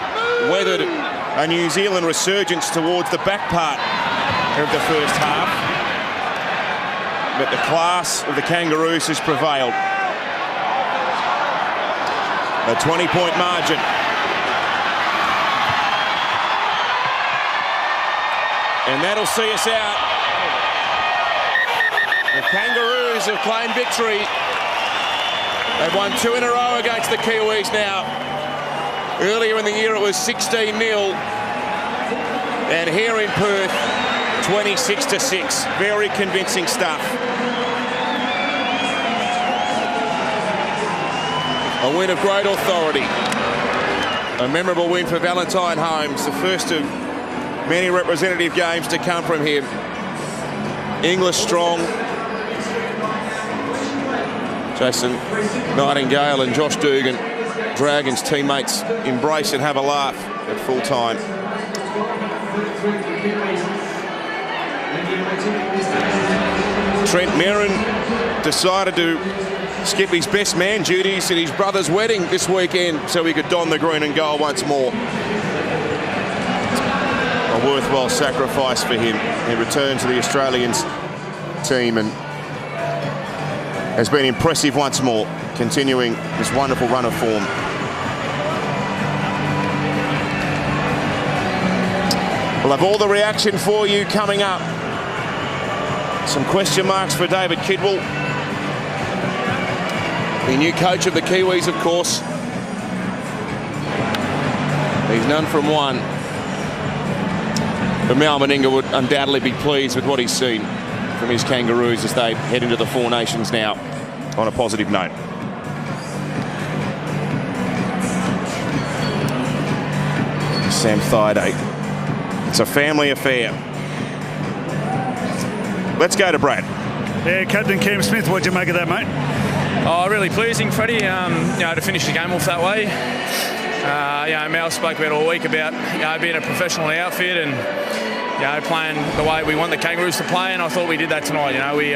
weathered a New Zealand resurgence towards the back part of the first half. But the class of the Kangaroos has prevailed. A 20-point margin. And that'll see us out. The Kangaroos have claimed victory. They've won 2 in a row against the Kiwis now. Earlier in the year it was 16-0. And here in Perth, 26-6. Very convincing stuff. A win of great authority. A memorable win for Valentine Holmes, the first of many representative games to come from him. Inglis strong. Jason Nightingale and Josh Dugan, Dragons teammates, embrace and have a laugh at full time. Trent Merrin decided to skip his best man duties at his brother's wedding this weekend so he could don the green and gold once more. A worthwhile sacrifice for him. He returned to the Australians team and has been impressive once more, continuing this wonderful run of form. We'll have all the reaction for you coming up. Some question marks for David Kidwell, the new coach of the Kiwis, of course. He's none from one. But Mal Meninga would undoubtedly be pleased with what he's seen from his Kangaroos as they head into the Four Nations now on a positive note. Sam Thaiday. It's a family affair. Let's go to Brad. Yeah, Captain Cam Smith, what'd you make of that, mate? Oh, really pleasing, Freddie, you know, to finish the game off that way. You know, Mal spoke about all week about, you know, being a professional outfit and, you know, playing the way we want the Kangaroos to play, and I thought we did that tonight. You know, we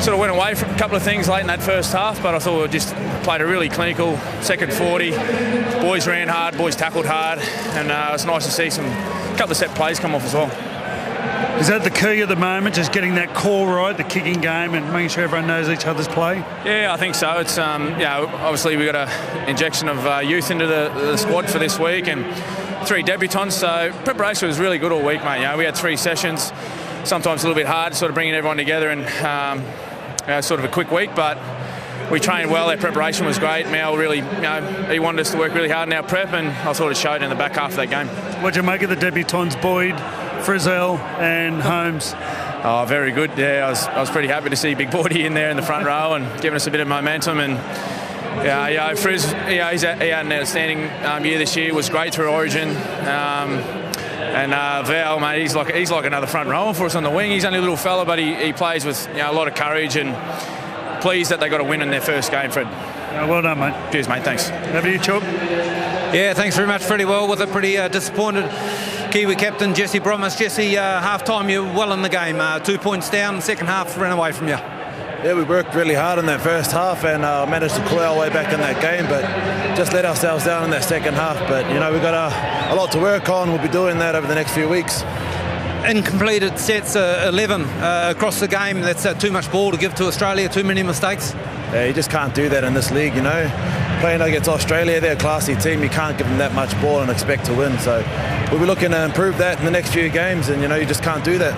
sort of went away from a couple of things late in that first half, but I thought we just played a really clinical second 40. Boys ran hard, boys tackled hard, and it was nice to see a couple of set plays come off as well. Is that the key at the moment, just getting that core right, the kicking game, and making sure everyone knows each other's play? Yeah, I think so. It's you know, obviously we got an injection of youth into the squad for this week and 3 debutants, so preparation was really good all week, mate. You know, we had 3 sessions, sometimes a little bit hard, sort of bringing everyone together and you know, sort of a quick week, but we trained well. Our preparation was great. Mal really, you know, he wanted us to work really hard in our prep, and I thought it showed in the back half of that game. What'd you make of the debutants, Boyd, Frizzell and Holmes? Oh, very good. Yeah, I was pretty happy to see Big Boydie in there in the front row and giving us a bit of momentum. And yeah, Frizz, he had an outstanding year this year. Was great through Origin. And Val, mate, he's like another front rower for us on the wing. He's only a little fella, but he plays with, you know, a lot of courage, and pleased that they got a win in their first game, Fred. Well done, mate. Cheers, mate. Thanks. Over to you, Chub. Yeah, thanks very much, Freddie. Well, with a pretty disappointed Kiwi captain, Jesse Bromwich. Jesse, half-time, you're well in the game. 2 points down, second half ran away from you. Yeah, we worked really hard in that first half and managed to claw our way back in that game, but just let ourselves down in that second half. But, you know, we've got a lot to work on. We'll be doing that over the next few weeks. Incompleted sets, 11 across the game. That's too much ball to give to Australia, too many mistakes. Yeah, you just can't do that in this league, you know. Playing against Australia, they're a classy team. You can't give them that much ball and expect to win. So we'll be looking to improve that in the next few games, and, you know, you just can't do that.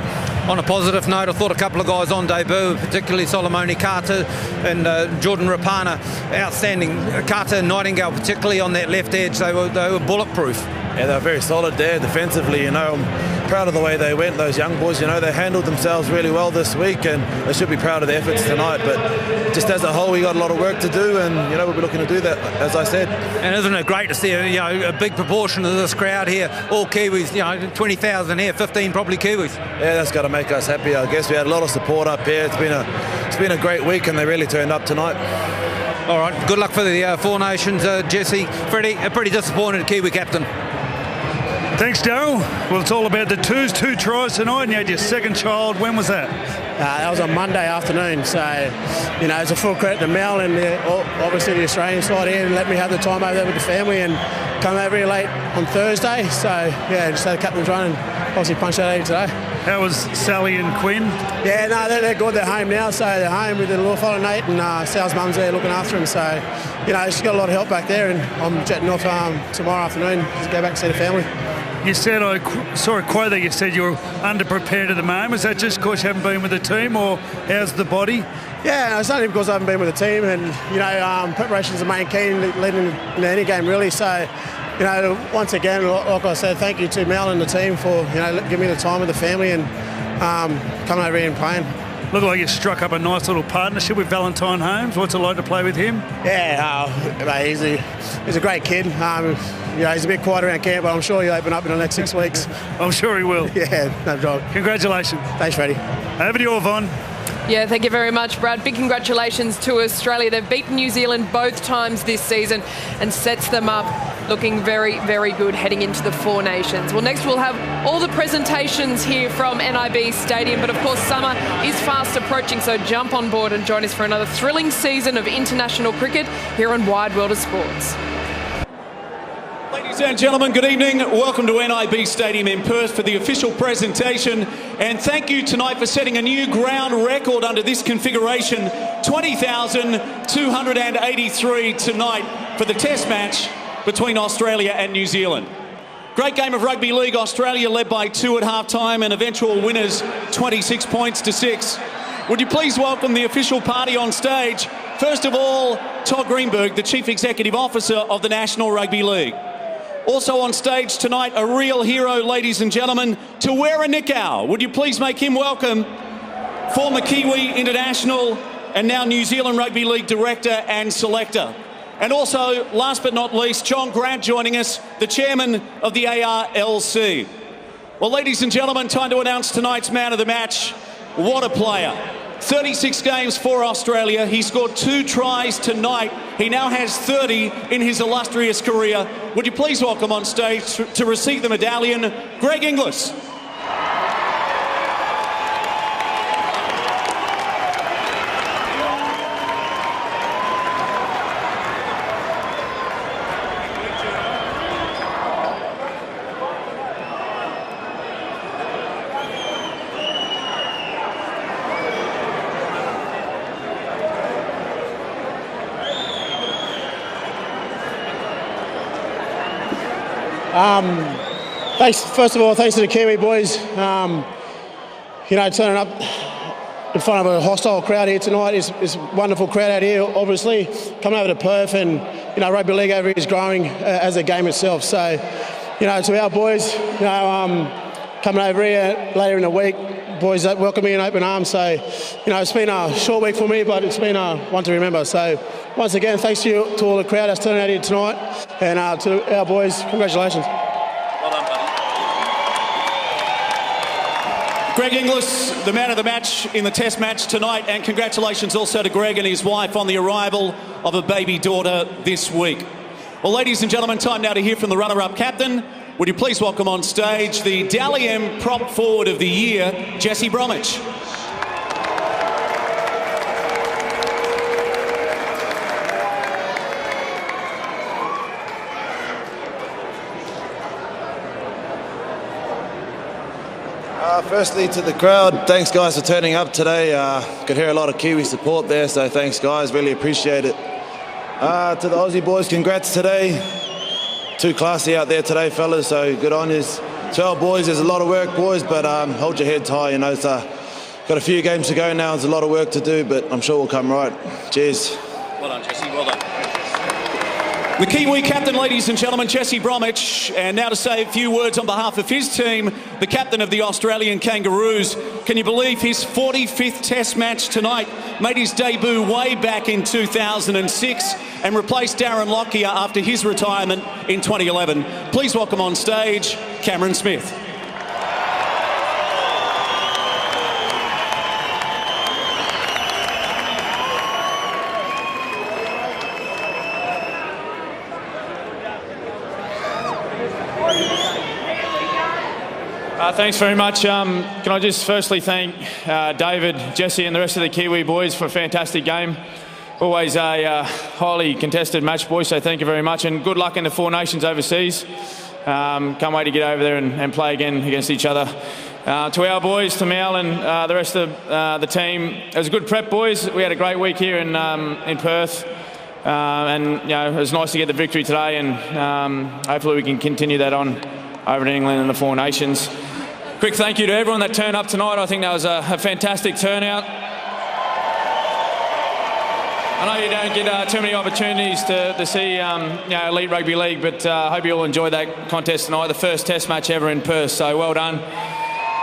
On a positive note, I thought a couple of guys on debut, particularly Solomone Kata and Jordan Rapana, outstanding. Kata and Nightingale, particularly on that left edge, they were bulletproof. Yeah, they were very solid there defensively, you know. I'm proud of the way they went, those young boys. You know, they handled themselves really well this week, and they should be proud of their efforts tonight. But just as a whole, we got a lot of work to do, and, you know, we'll be looking to do that, as I said. And isn't it great to see, you know, a big proportion of this crowd here, all Kiwis, you know, 20,000 here, 15 probably Kiwis. Yeah, that's got to make us happy, I guess. We had a lot of support up here. It's been a great week, and they really turned up tonight. All right, good luck for the Four Nations, Jesse. Freddie, a pretty disappointed Kiwi captain. Thanks, Daryl. Well, it's all about the twos, 2 tries tonight, and you had your second child. When was that? That was on Monday afternoon. So, you know, it's a full credit to Mel and obviously the Australian side here, and let me have the time over there with the family and come over here late on Thursday. So, yeah, just had the captain's run and obviously punched that 80 today. How was Sally and Quinn? Yeah, no, they're good. They're home now, so they're home with the little fella Nate, and Sal's mum's there looking after him. So, you know, she's got a lot of help back there, and I'm jetting off tomorrow afternoon to go back and see the family. You said, I saw a quote that you said you're underprepared at the moment. Is that just because you haven't been with the team, or how's the body? Yeah, no, it's only because I haven't been with the team, and, you know, preparation is the main key leading into any game, really. So, you know, once again, like I said, thank you to Mel and the team for, you know, giving me the time with the family and coming over here and playing. Looked like you struck up a nice little partnership with Valentine Holmes. What's it like to play with him? Yeah, mate, he's a great kid. You know, he's a bit quiet around camp, but I'm sure he'll open up in the next 6 weeks. I'm sure he will. Yeah, no job. Congratulations. Thanks, Freddie. Over to you, Yvonne. Yeah, thank you very much, Brad. Big congratulations to Australia. They've beaten New Zealand both times this season and sets them up looking very, very good heading into the Four Nations. Well, next we'll have all the presentations here from NIB Stadium, but of course summer is fast approaching, so jump on board and join us for another thrilling season of international cricket here on Wide World of Sports. Ladies and gentlemen, good evening. Welcome to NIB Stadium in Perth for the official presentation. And thank you tonight for setting a new ground record under this configuration. 20,283 tonight for the test match between Australia and New Zealand. Great game of rugby league. Australia led by 2 at half-time and eventual winners 26 points to 6. Would you please welcome the official party on stage? First of all, Todd Greenberg, the Chief Executive Officer of the National Rugby League. Also on stage tonight, a real hero, ladies and gentlemen, Tawera Nikau. Would you please make him welcome? Former Kiwi international and now New Zealand Rugby League Director and Selector. And also, last but not least, John Grant joining us, the Chairman of the ARLC. Well, ladies and gentlemen, time to announce tonight's man of the match. What a player. 36 games for Australia. He scored 2 tries tonight. He now has 30 in his illustrious career. Would you please welcome on stage to receive the medallion, Greg Inglis. First of all, thanks to the Kiwi boys. You know, turning up in front of a hostile crowd here tonight is a wonderful crowd out here, obviously. Coming over to Perth and, you know, rugby league over here is growing as a game itself. So, you know, to our boys, you know, coming over here later in the week, boys that welcome me in open arms. So, you know, it's been a short week for me, but it's been one to remember. So, once again, thanks to all the crowd that's turning out here tonight. And to our boys, congratulations. Well done, buddy. Greg Inglis, the man of the match in the test match tonight. And congratulations also to Greg and his wife on the arrival of a baby daughter this week. Well, ladies and gentlemen, time now to hear from the runner-up captain. Would you please welcome on stage the Dally M Prop Forward of the Year, Jesse Bromwich. Firstly, to the crowd, thanks guys for turning up today. Could hear a lot of Kiwi support there, so thanks guys, really appreciate it. To the Aussie boys, congrats today. Too classy out there today, fellas, so good on yous. To our boys, there's a lot of work, boys, but hold your heads high, you know. It's got a few games to go now, there's a lot of work to do, but I'm sure we'll come right. Cheers. Well done, Jesse, well done. The Kiwi captain, ladies and gentlemen, Jesse Bromwich, and now to say a few words on behalf of his team, the captain of the Australian Kangaroos. Can you believe his 45th test match tonight? Made his debut way back in 2006 and replaced Darren Lockyer after his retirement in 2011. Please welcome on stage, Cameron Smith. Thanks very much. Can I just firstly thank David, Jesse and the rest of the Kiwi boys for a fantastic game. Always a highly contested match, boys, so thank you very much. And good luck in the Four Nations overseas. Can't wait to get over there and play again against each other. To our boys, to Mal and the rest of the team, it was a good prep, boys. We had a great week here in Perth. And, you know, it was nice to get the victory today, and hopefully we can continue that on over in England and the Four Nations. Quick thank you to everyone that turned up tonight. I think that was a fantastic turnout. I know you don't get too many opportunities to see you know, elite rugby league, but I hope you all enjoyed that contest tonight, the first test match ever in Perth, so well done.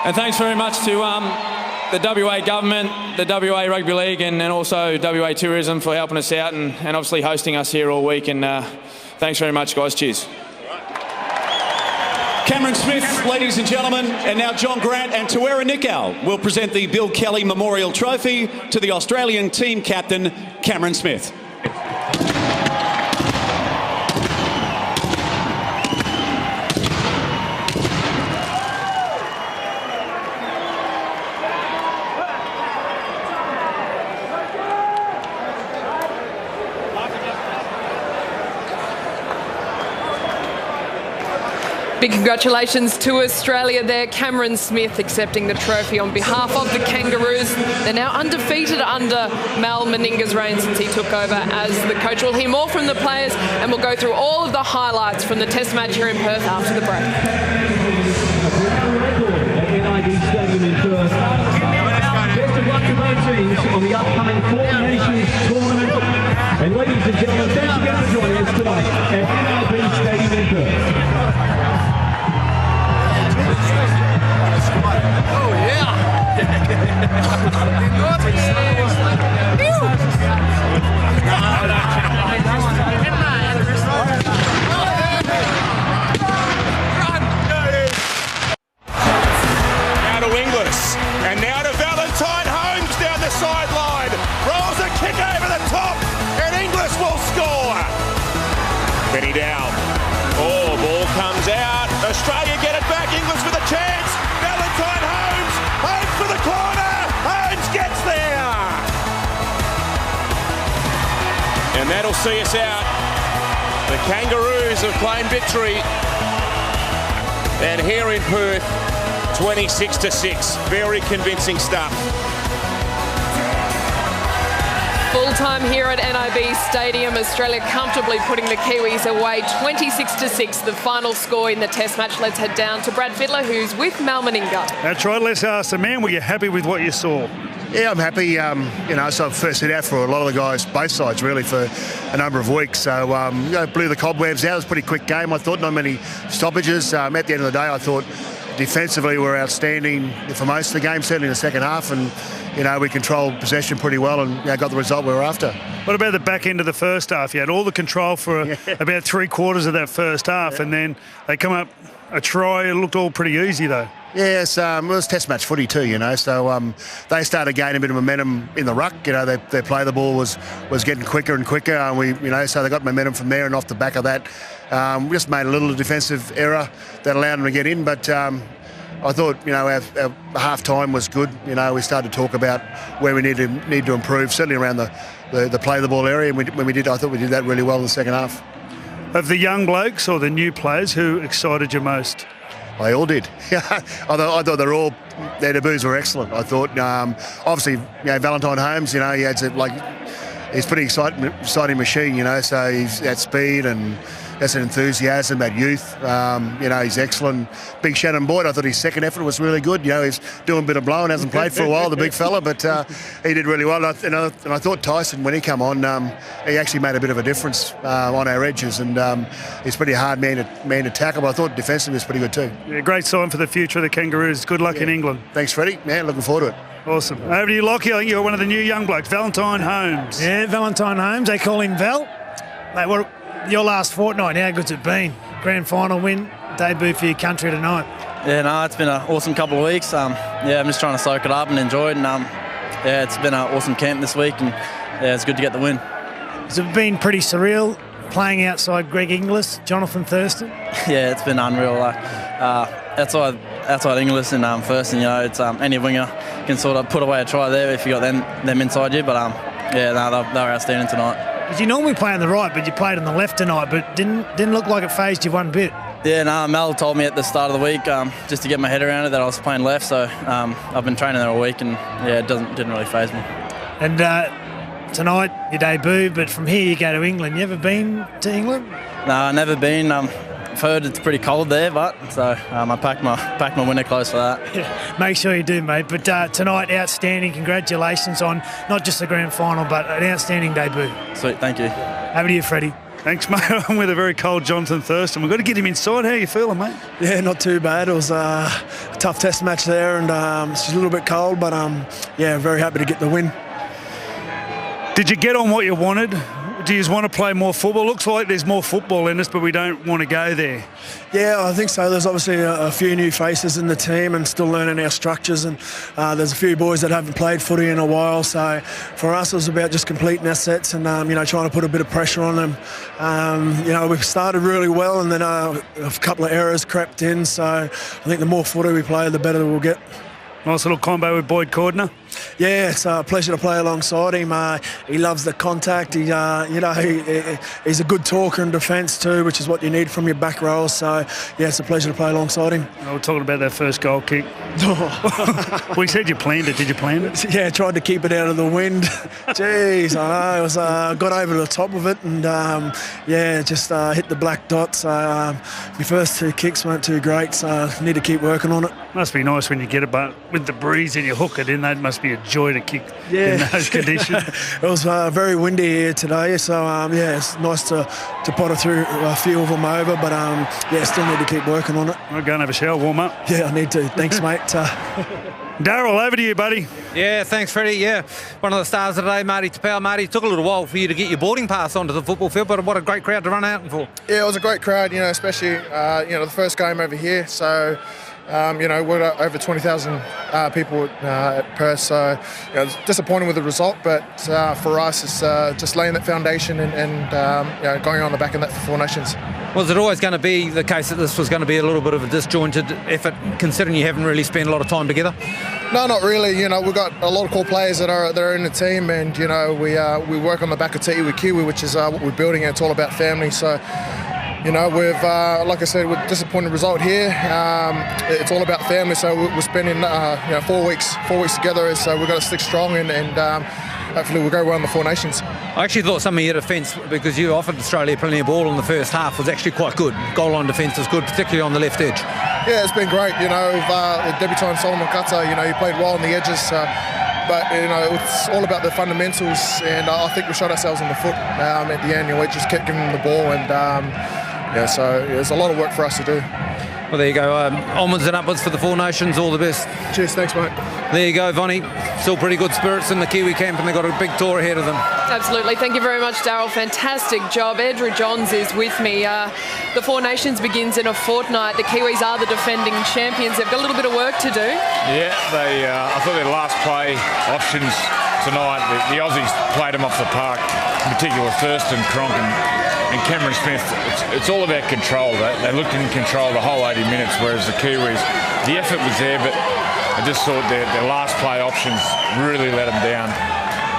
And thanks very much to the WA government, the WA Rugby League, and also WA Tourism for helping us out and obviously hosting us here all week. And thanks very much, guys. Cheers. Cameron Smith, ladies and gentlemen, and now John Grant and Tawera Nikau will present the Bill Kelly Memorial Trophy to the Australian team captain, Cameron Smith. Big congratulations to Australia there. Cameron Smith accepting the trophy on behalf of the Kangaroos. They're now undefeated under Mal Meninga's reign since he took over as the coach. We'll hear more from the players and we'll go through all of the highlights from the Test match here in Perth after the break. Best of luck to both teams on the upcoming Four Nations tournament. And ladies and gentlemen, thanks again for joining us tonight at NRB Stadium in Perth. Oh yeah! Now to Inglis, and now to Valentine Holmes down the sideline. Rolls a kick over the top, and Inglis will score. Benny Dow. Oh, ball comes out. Australia get it back. Inglis with a chance. Valentine Holmes. Holmes for the corner. Holmes gets there. And that'll see us out. The Kangaroos have claimed victory. And here in Perth, 26-6. Very convincing stuff. Full time here at NIB Stadium. Australia comfortably putting the Kiwis away 26-6, the final score in the Test match. Let's head down to Brad Fittler, who's with Mal Meninga. That's right. Let's ask the man, were you happy with what you saw? Yeah, I'm happy. You know, so I've first hit out for a lot of the guys, both sides really, for a number of weeks. So, you know, blew the cobwebs out. It was a pretty quick game. I thought not many stoppages. At the end of the day, I thought defensively we were outstanding for most of the game, certainly in the second half. And, you know, we controlled possession pretty well and got the result we were after. What about the back end of the first half? You had all the control for about 3/4 of that first half, and then they come up a try. It looked all pretty easy, though. Yes, it was Test match footy too, you know. So they started gaining a bit of momentum in the ruck. You know, their play the ball was getting quicker and quicker, and so they got momentum from there. And off the back of that, we just made a little defensive error that allowed them to get in. But I thought, you know, our half time was good. You know, we started to talk about where we need to improve, certainly around the play the ball area. And when we did, I thought we did that really well in the second half. Of the young blokes or the new players, who excited you most? They all did. I thought their debuts were excellent. I thought, obviously, you know, Valentine Holmes, you know, he's a pretty exciting machine, you know, so he's at speed and has an enthusiasm, that youth. You know, he's excellent. Big Shannon Boyd, I thought his second effort was really good. You know, he's doing a bit of blowing, hasn't played for a while, the big fella, but he did really well. And I thought Tyson, when he come on, he actually made a bit of a difference on our edges, and he's pretty hard man to tackle, but I thought defensively was pretty good too. Yeah, great sign for the future of the Kangaroos. Good luck in England. Thanks, Freddie. Man, looking forward to it. Awesome. Over to you, Lockie. I think you're one of the new young blokes, Valentine Holmes. Yeah, Valentine Holmes. They call him Val. Mate, what your last fortnight, how good's it been? Grand final win, debut for your country tonight. Yeah, no, it's been an awesome couple of weeks. I'm just trying to soak it up and enjoy it. And it's been an awesome camp this week, and it's good to get the win. Has it been pretty surreal playing outside Greg Inglis, Jonathan Thurston? Yeah, it's been unreal. Outside Inglis and Thurston, you know, it's any winger can sort of put away a try there if you got them inside you. But they were outstanding tonight. Because you normally play on the right, but you played on the left tonight, but didn't look like it phased you one bit. Yeah, no, Mel told me at the start of the week, just to get my head around it, that I was playing left, so I've been training there all week, and it didn't really faze me. And tonight, your debut, but from here you go to England. You ever been to England? No, I've never been. I've heard it's pretty cold there, but so I packed my winter clothes for that. Yeah, make sure you do, mate. But tonight, outstanding. Congratulations on not just the grand final, but an outstanding debut. Sweet, thank you. Over to you, Freddie. Thanks, mate. I'm with a very cold Jonathan Thurston. We've got to get him inside. How are you feeling, mate? Yeah, not too bad. It was a tough Test match there, and it's just a little bit cold, but very happy to get the win. Did you get on what you wanted? do you want to play more football? Looks like there's more football in us, but we don't want to go there. Yeah, I think so. There's obviously a few new faces in the team and still learning our structures, and there's a few boys that haven't played footy in a while. So for us, it was about just completing our sets and trying to put a bit of pressure on them. We've started really well, and then a couple of errors crept in. So I think the more footy we play, the better we'll get. Nice little combo with Boyd Cordner. Yeah, it's a pleasure to play alongside him. He loves the contact. He's a good talker in defence too, which is what you need from your back row. So, yeah, it's a pleasure to play alongside him. We're talking about that first goal kick. We said you planned it. Did you plan it? Yeah, tried to keep it out of the wind. Jeez, I know. It was got over the top of it and, just hit the black dot. So, my first 2 kicks weren't too great, so need to keep working on it. Must be nice when you get it, but with the breeze and you hook it in, that must be a joy to kick in those conditions. It was very windy here today, so it's nice to potter through a few of them over, but still need to keep working on it. I'll go and have a shower, warm up. Yeah, I need to. Thanks, mate. Darryl, over to you, buddy. Yeah, thanks, Freddie. Yeah, one of the stars of the day, Marty Tapau. Marty, it took a little while for you to get your boarding pass onto the football field, but what a great crowd to run out for. Yeah, it was a great crowd, especially, the first game over here, so... we've got over 20,000 people at Perth, so it's disappointing with the result, but for us it's just laying that foundation and going on the back of that for Four Nations. Was it always going to be the case that this was going to be a little bit of a disjointed effort, considering you haven't really spent a lot of time together? No, not really. We've got a lot of core players that are in the team, and we work on the back of Te Iwi Kiwi, which is what we're building, and it's all about family. So. We've, like I said, with disappointing result here, it's all about family. So we're spending, 4 weeks together. So we've got to stick strong and hopefully we'll go well in the Four Nations. I actually thought some of your defence, because you offered Australia plenty of ball in the first half, was actually quite good. Goal line defence was good, particularly on the left edge. Yeah, it's been great. The debutant Solomon Kata, he played well on the edges. But, it's all about the fundamentals, and I think we shot ourselves in the foot at the end. We just kept giving them the ball, and so there's a lot of work for us to do. Well, there you go. Onwards and upwards for the Four Nations. All the best. Cheers. Thanks, mate. There you go, Vonnie. Still pretty good spirits in the Kiwi camp, and they've got a big tour ahead of them. Absolutely. Thank you very much, Darryl. Fantastic job. Andrew Johns is with me. The Four Nations begins in a fortnight. The Kiwis are the defending champions. They've got a little bit of work to do. Yeah, I thought their last play options tonight, the Aussies played them off the park, in particular Thurston, Cronk and Cameron Smith. It's all about control. They looked in control the whole 80 minutes, whereas the Kiwis, the effort was there, but I just thought their last play options really let them down.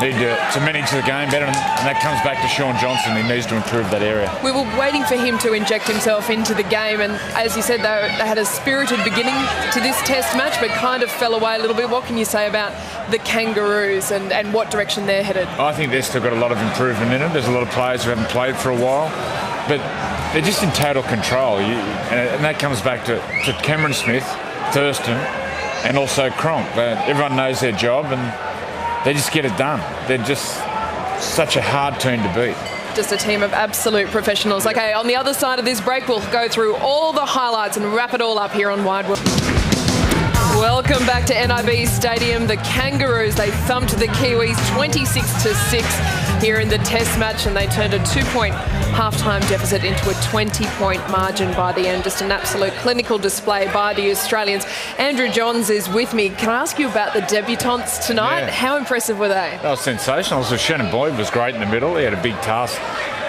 Need to manage the game better, and that comes back to Sean Johnson. He needs to improve that area. We were waiting for him to inject himself into the game, and as you said, they had a spirited beginning to this test match, but kind of fell away a little bit. What can you say about the Kangaroos and what direction they're headed? I think they've still got a lot of improvement in them. There's a lot of players who haven't played for a while, but they're just in total control. And that comes back to Cameron Smith, Thurston, and also Cronk. Everyone knows their job, and they just get it done. They're just such a hard team to beat. Just a team of absolute professionals. Okay, on the other side of this break, we'll go through all the highlights and wrap it all up here on Wide World. Welcome back to NIB Stadium. The Kangaroos, they thumped the Kiwis 26-6 here in the test match, and they turned a 2-point half-time deficit into a 20-point margin by the end. Just an absolute clinical display by the Australians. Andrew Johns is with me. Can I ask you about the debutants tonight? Yeah. How impressive were they? They were sensational. So Shannon Boyd was great in the middle. He had a big task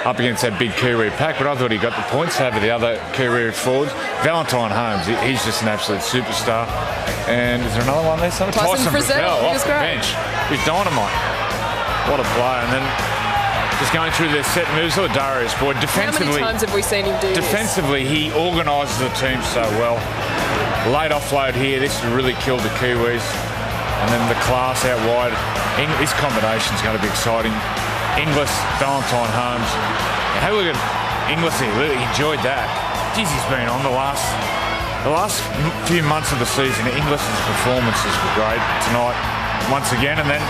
up against that big Kiwi pack, but I thought he got the points over the other Kiwi forwards. Valentine Holmes, he's just an absolute superstar. And is there another one there? Tyson Frizzell off the bench. He's dynamite. What a player. And then just going through their set moves, or Darius Boyd. Defensively, how many times have we seen him do defensively, he organises the team so well. Late offload here, this really killed the Kiwis. And then the class out wide. This combination's going to be exciting. Inglis, Valentine Holmes. Have a look at Inglis here. Really enjoyed that. Jeez, he's been on the last few months of the season. Inglis's performances were great tonight once again. And then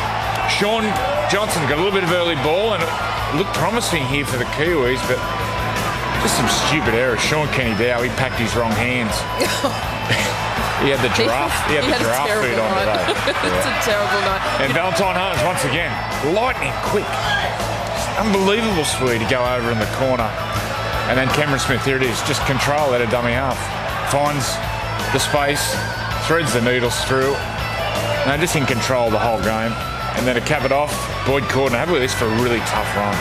Sean Johnson got a little bit of early ball, and it looked promising here for the Kiwis, but just some stupid errors. Sean Kenny Dow, he packed his wrong hands. He had the giraffe. He had the giraffe food on today. It's a terrible night. And Valentine Holmes once again, lightning quick. unbelievable speed to go over in the corner. And then Cameron Smith, here it is, just control at a dummy half. Finds the space, threads the needles through. No, just in control the whole game. And then to cap it off, Boyd Cordner, have a look at this for a really tough run.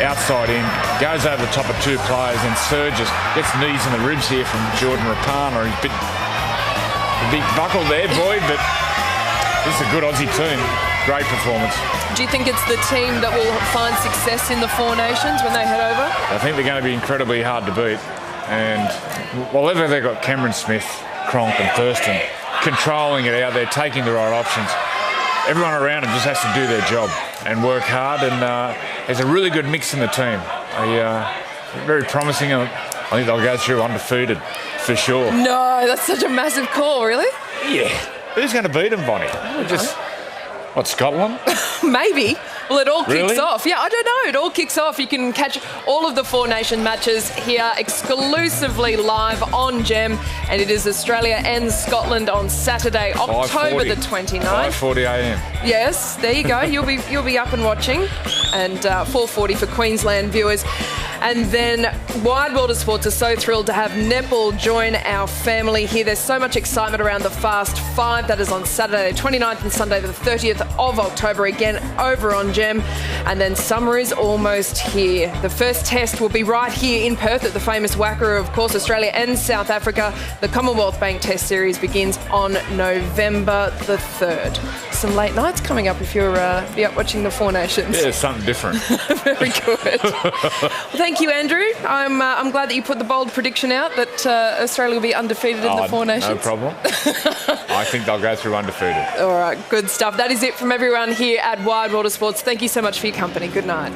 Outside in, goes over the top of 2 players and surges, gets knees in the ribs here from Jordan Rapana. He's a bit buckled there, Boyd, but this is a good Aussie team. Great performance. Do you think it's the team that will find success in the Four Nations when they head over? I think they're going to be incredibly hard to beat. And whatever they've got Cameron Smith, Cronk and Thurston controlling it out there, taking the right options. Everyone around them just has to do their job and work hard, and there's a really good mix in the team. Very promising. I think they'll go through undefeated for sure. No, that's such a massive call, really? Yeah. Who's going to beat them, Bonnie? What, Scotland? Maybe. Well, it all kicks Really? off. Yeah, I don't know. It all kicks off. You can catch all of the Four Nation matches here exclusively live on Gem, and it is Australia and Scotland on Saturday, October the 29th. 5:40 a.m. Yes, there you go. You'll be up and watching, and 4:40 for Queensland viewers. And then Wide World of Sports are so thrilled to have netball join our family here. There's so much excitement around the Fast Five. That is on Saturday the 29th and Sunday the 30th of October, again over on Gem. And then summer is almost here. The first test will be right here in Perth at the famous Wacker, of course, Australia and South Africa. The Commonwealth Bank Test Series begins on November the 3rd. Some late nights coming up if you're be up watching the Four Nations. Yeah, something different. Very good. Thank you, Andrew. I'm glad that you put the bold prediction out that Australia will be undefeated in the Four Nations. No problem. I think they'll go through undefeated. All right, good stuff. That is it from everyone here at Wide World of Sports. Thank you so much for your company. Good night.